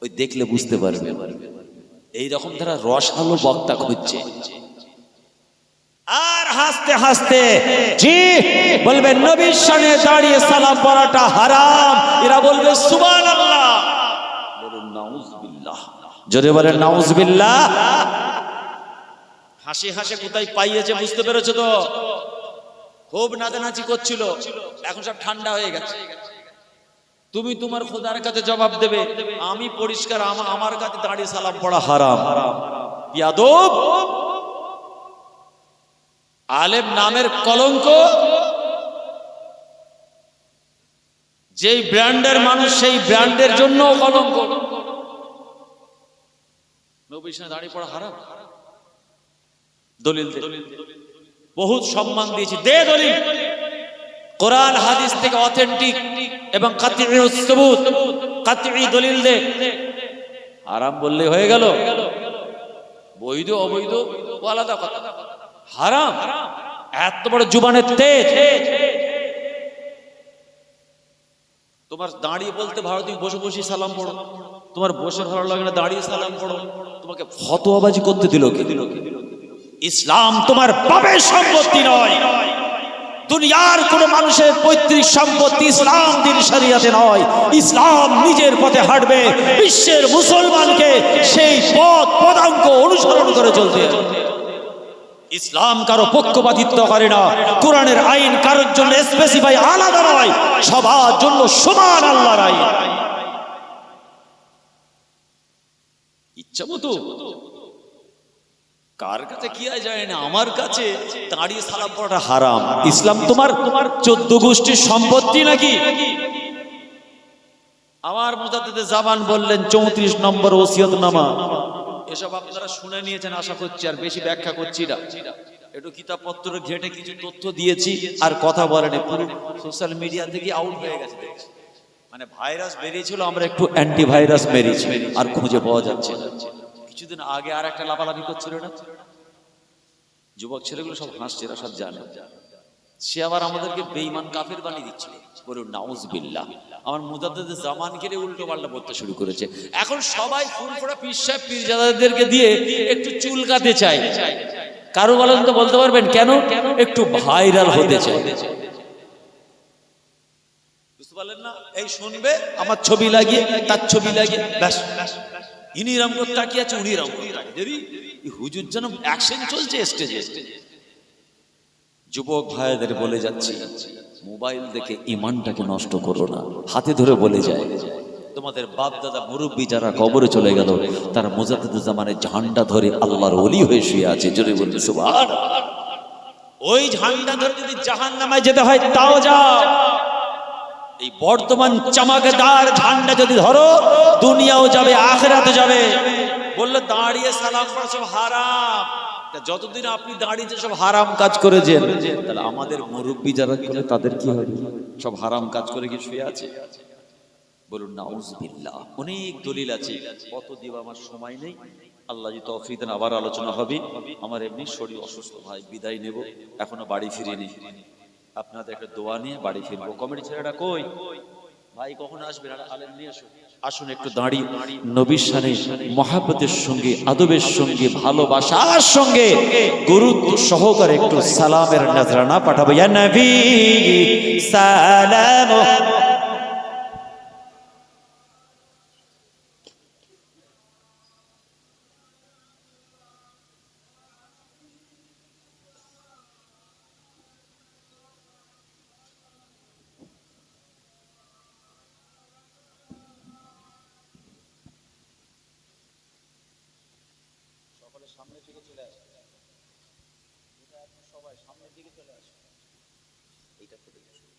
ওই দেখলে বুঝতে পারবে। এইরকম তারা রসালো বক্তা খুঁজছে। আর হাসতে হাসতে জি বলবে নবীর সামনে দাঁড়িয়ে সালাম পড়াটা হারাম, এরা বলবে সুবহানাল্লাহ, বলুন নাউজুবিল্লাহ, জোরে বলেন নাউজুবিল্লাহ। হাসি হাসি কোথায় পাইয়েছে বুঝতে পেরেছো তো? খুব নাচানাচি করছিল, এখন সব ঠান্ডা হয়ে গেছে। তুমি তোমার খোদার কাছে জবাব দেবে, আমি পরিষ্কার, আমার কাছে দাঁড়িয়ে সালাম পড়া হারাম। বিয়াদব, আলেম নামের কলঙ্ক। যেই ব্র্যান্ডের মানুষ সেই ব্র্যান্ডের জন্য কলঙ্ক। নবীর সামনে দাঁড়িয়ে পড়া হারাম। দলিল দে, বহুত সম্মান দিয়েছি, দে দলিল। কোরআন হাদিস থেকে অথেন্টিক এবং কাতঈ সুবুত, কাতঈ দলিল দে। হারাম বললে হয়ে গেল, বৈধ অবৈধ ও আলাদা কথা। হারাম, এত বড় জুবানের তেজ। তোমার দাঁড়িয়ে বলতে ভালো, তুমি বসে বসে সালাম পড়ো। তোমার বসে ভালো লাগে না, দাঁড়িয়ে সালাম পড়ো। তোমাকে ফতোয়াবাজি করতে দিল কে? ইসলাম তোমার বাপের সম্পত্তি নয়, দুনিয়ার কোন মানুষের পৈতৃক সম্পত্তি ইসলাম দিন শরিয়াতে নয়। ইসলাম নিজের পথে হাঁটবে, বিশ্বের মুসলমানকে সেই পথ পদাঙ্ক অনুসরণ করে চলতে। ইসলাম কারো পক্ষপাতিত্ব করে না, কোরআনের আইন কারোর জন্য স্পেসিফাই আলাদা নয়, সবার জন্য সমান আল্লাহর আইন। ইচ্ছা মতো কার কাছে কি যায় না, আমার কাছে দাঁড়িয়ে সালাম পড়াটা হারাম। ইসলাম তোমার 14 গোষ্ঠীর সম্পত্তি নাকি? আমার মুজাদ্দিদে জামান বললেন 34 নম্বর ওসিয়তনামা। এসব আপনারা শুনে নিয়েছেন আশা করছি, আর বেশি ব্যাখ্যা করছি না। একটু কিতাবপত্র ঘেটে কিছু তথ্য দিয়েছি, আর কথা বলেনি, পুরো সোশ্যাল মিডিয়া থেকে আউট হয়ে গেছে দেখছি। মানে ভাইরাস বেরিয়েছিল, আমরা একটু অ্যান্টিভাইরাস মেরেছি, আর খুঁজে পাওয়া যাচ্ছে না। কিছুদিন আগে আর একটা লাফালাফি করছিল না, যুবক ছেলেগুলো সব হাসছে, এরা সব জানে। সে আবার আমাদেরকে বেঈমান কাফের বানিয়ে দিচ্ছিল, বলুন নাউজুবিল্লাহ। আমার মুজাদ্দিদে জামানকে উল্টো পাল্টা বলতে শুরু করেছে। এখন সবাই ফুল ফোড়া পীর সাহেব পীরজাদাদেরকে দিয়ে একটু চুলকাতে চায়। কারো বলেন তো, বলতে পারবেন কেন? একটু ভাইরাল হতে চায়, বুঝতে পারলেন না? এই শুনবে আমার ছবি লাগিয়ে, তার ছবি লাগিয়ে, ব্যাস ইনি রাম করে তাকিয়ে আছে, উনি রাম করে তাকিয়ে। যদি হুজুর যেন অ্যাকশন চলছে স্টেজে। যুবক ভাইদের বলে যাচ্ছি, মোবাইল দেখে ইমানটাকে নষ্ট করো না। হাতে ধরে বলে যায়, তোমাদের বাপ দাদা মুরব্বী যারা কবরে চলে গেল, তারা মুজাদ্দিদে জামানের ঝান্ডা ধরে আল্লাহর ওলি হয়ে শুয়ে আছে। জোরে বলবে সুবহানাল্লাহ। ওই ঝান্ডা ধরে যদি জাহান্নামে যেতে হয় তাও যাও। এই বর্তমান চামাকদার ঝান্ডা যদি ধরো, দুনিয়াও যাবে, আখিরাতে যাবে। বললে দাঁড়িয়ে সালাম পড়া সব হারাম। যতদিন আপনি দাঁড়িয়ে সব হারাম কাজ করেছেন, তাহলে আমাদের মুরব্বী যারা করে তাদের কি হবে? সব হারাম কাজ করে কি শুয়ে আছে? বলুন নাউজুবিল্লাহ। অনেক দলিল আছে, কত দিব আমার সময় নেই। আল্লাহ যদি তৌফিক দেন আবার আলোচনা হবে। আমার এমনি শরীর অসুস্থ, ভাই বিদায় নেব, এখনো বাড়ি ফিরিনি। আপনাদের একটা দোয়া নিয়ে বাড়ি ফিরবো। কমিটি ছেলেটা কই? ভাই কখন আসবেন? আলেম নিয়ে আসুন। আসুন একটু দাঁড়িয়ে নবীর শানে মহাব্বতের সঙ্গে, আদবের সঙ্গে, ভালোবাসার সঙ্গে, গুরুত্ব সহকারে একটু সালামের নজরানা পাঠাবো। ইয়া নবী সালাম। সামনের দিকে চলে আসে, এটা আপনি সবাই সামনের দিকে চলে আসে, এইটা করে আসুন।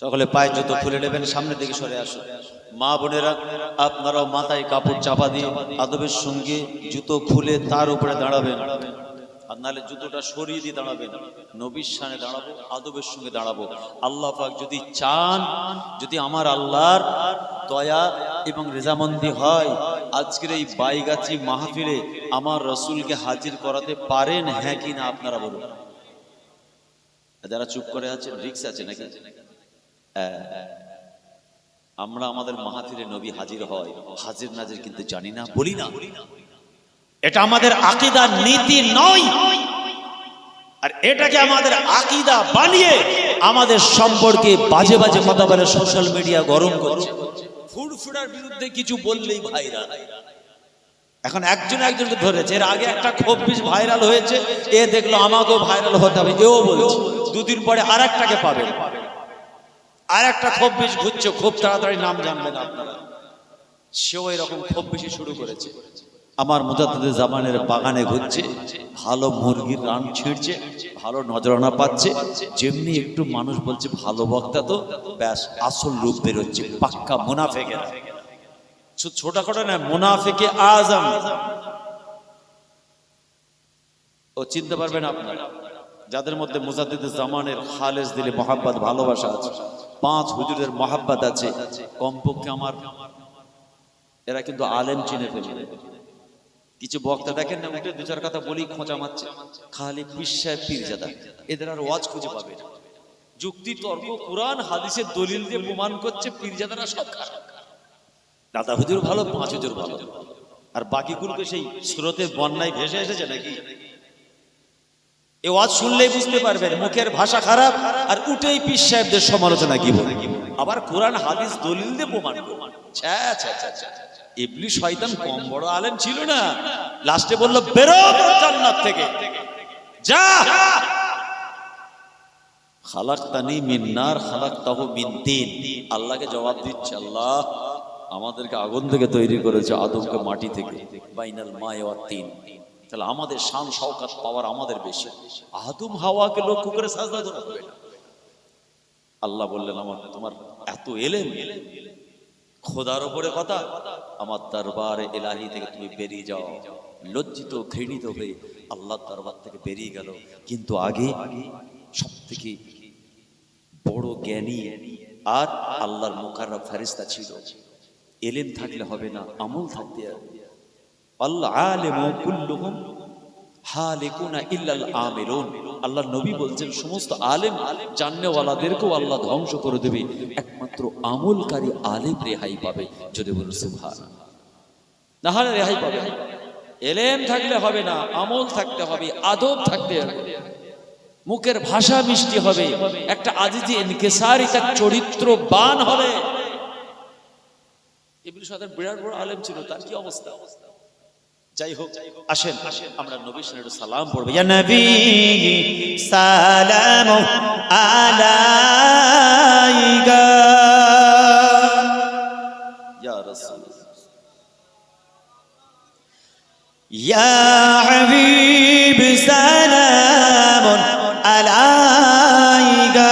সকলে পায়ে জুতো খুলে নেবেন, সামনের দিকে সরে আসুন। মা বোনেরা আপনারাও মাথায় কাপড় চাপা দিয়ে আদবের সঙ্গে জুতো খুলে তার উপরে দাঁড়াবেন, আর নাহলে জুতোটা সরিয়ে দিয়ে দাঁড়াবেন। নবীর সামনে দাঁড়াবো, আদবের সঙ্গে দাঁড়াবো। আল্লাহ পাক যদি চান, যদি আমার আল্লাহর দয়া এবং রেজামন্দি হয়, আজকের এই বাইগাছি মাহফিলে আমার রসুলকে হাজির করাতে পারেন, হ্যাঁ কি না আপনারা বলুন। যারা চুপ করে আছেন রিক্স আছে নাকি? আমরা আমাদের মাহফিলে নবী হাজির হয়, হাজির নাজির কিন্তু জানি না, বলি না। এটা আমাদের আকীদার নীতি নয়, আর এটাকে আমাদের আকীদা বানিয়ে আমাদের সম্পর্কে বাজে বাজে কথা বলে সোশ্যাল মিডিয়া গরম করছে। ফুরফুরার বিরুদ্ধে কিছু বললেই ভাইরাল। এখন একজন একজনকে ধরেছে, এর আগে একটা খুব বেশি ভাইরাল হয়েছে, এ দেখলো আমাকেও ভাইরাল হতে হবে, এও বলছে। দুদিন পরে আর একটাকে পাবে, আর একটা খুব বেশি ঘুরছে, খুব তাড়াতাড়ি নাম জানবেন আপনারা, সেও এরকম খুব বেশি শুরু করেছে। আমার মুজাদ্দিদে জামানের বাগানে ঘুরছে, ভালো মুরগির রান ছিঁড়ছে, ভালো নজরানা পাচ্ছে, যেমনি একটু মানুষ বলছে ভালো বক্তা, তো ব্যাস আসল রূপ বেরোচ্ছে, পাক্কা মুনাফেকের। ছোটখাটো না, মুনাফেকে আজম। ও চিনতে পারবেন আপনারা, যাদের মধ্যে মুজাদ্দিদে জামানের খালেস দিলে মহাব্বত, ভালোবাসা আছে, 5 হুজুরের মহাব্বত আছে, কমপক্ষে আমার এরা কিন্তু আলেম চিনে ফেলবে। কিছু বক্তা দেখেন না, উঠে 2-4 কথা বলি খোঁচা মারছে, খালি পীর সাহেব পীরজাদা, এদের আর ওয়াজ খুঁজে পাবে না। যুক্তি তর্ক কোরআন হাদিসের দলিল দিয়ে প্রমাণ করছে, পীরজাদারা সব খারাপ, দাদা হুজুর ভালো, 5 হুজুর ভালো, আর বাকিগুলোকে সেই স্রোতের বন্যায় ভেসে এসেছে নাকি। এই ওয়াজ শুনলেই বুঝতে পারবেন মুখের ভাষা খারাপ, আর উঠেই পীর সাহেবদের সমালোচনা কি বলে, আবার কোরআন হাদিস দলিল দিয়ে প্রমাণ করে। ইবলিস শয়তান কম বড় আলেম ছিল না, লাস্টে বলল বেরো জান্নাত থেকে, যা। খালাকতানি মিন নার খালাকতাহু মিন তিন। আল্লাহকে জবাব দিচ্ছে, আল্লাহ আমাদেরকে আগুন থেকে তৈরি করেছে, আদমকে মাটি থেকে, বাইনাল মায়ে ওয়াত তিন। তাহলে আমাদের শান শওকত পাওয়ার আমাদের বেশি, আদম হাওয়াকে লক্ষ্য করে সাজদা করবে না। আল্লাহ বললেন, আমার তোমার এত এলেম, খোদার উপরে কথা, আমার দরবারে ইলাহি থেকে তুমি বেরিয়ে যাও। লজ্জিত ঘৃণিত হয়ে আল্লাহর দরবার থেকে বেরিয়ে গেল। কিন্তু আগে সবথেকে বড় জ্ঞানী আর আল্লাহর মুকাররব ফেরেশতা ছিল। এলেম থাকলে হবে না, আমল থাকতে হবে। আল্লাহ আলিমু কুল্লুহুম হালিকুনা ইল্লাল আমিলুন। আল্লাহ নবী বলছেন, সমস্ত আলেম জাননেওয়ালাদেরকেও আল্লাহ ধ্বংস করে দেবে, একমাত্র আমলকারী আলেম রেহাই পাবে। যদি বলুন সুবহানাল্লাহ, না হলে রেহাই পাবে না। এলেম থাকলে হবে না, আমল থাকতে হবে, আদব থাকতে হবে, মুখের ভাষা মিষ্টি হবে, একটা আজিজি ইনকিসারি তার চরিত্রবান হবে। ইবলিস শয়তান বিরাট বড় আলেম ছিল, তার কি অবস্থা। যাই হোক, আসেন আমরা নবীর সামনে একটু সালাম পড়ব। ইয়া নবী সালামু আলাইকা ইয়া রাসূল, ইয়া হাবিব সালামু আলাইকা।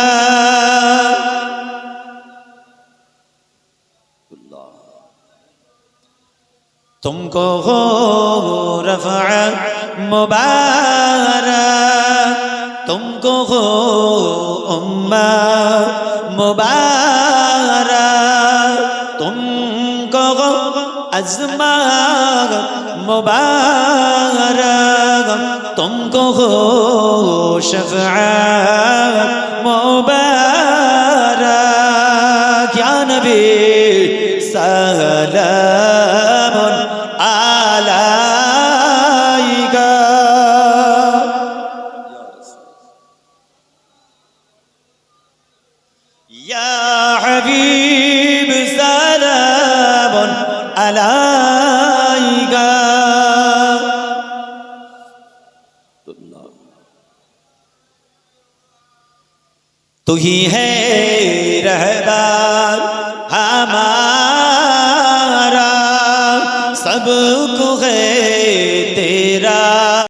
तुमको हो रफ़ा मुबारक, तुमको हो उम्मा मुबारक, तुमको हो अज़मा मुबारक, तुमको हो शफ़ाअत मुबारक। या नबी सलाम आलाइका। या हबीब सलाम आलाइका। तू ही है रहबर हमारा, যুবক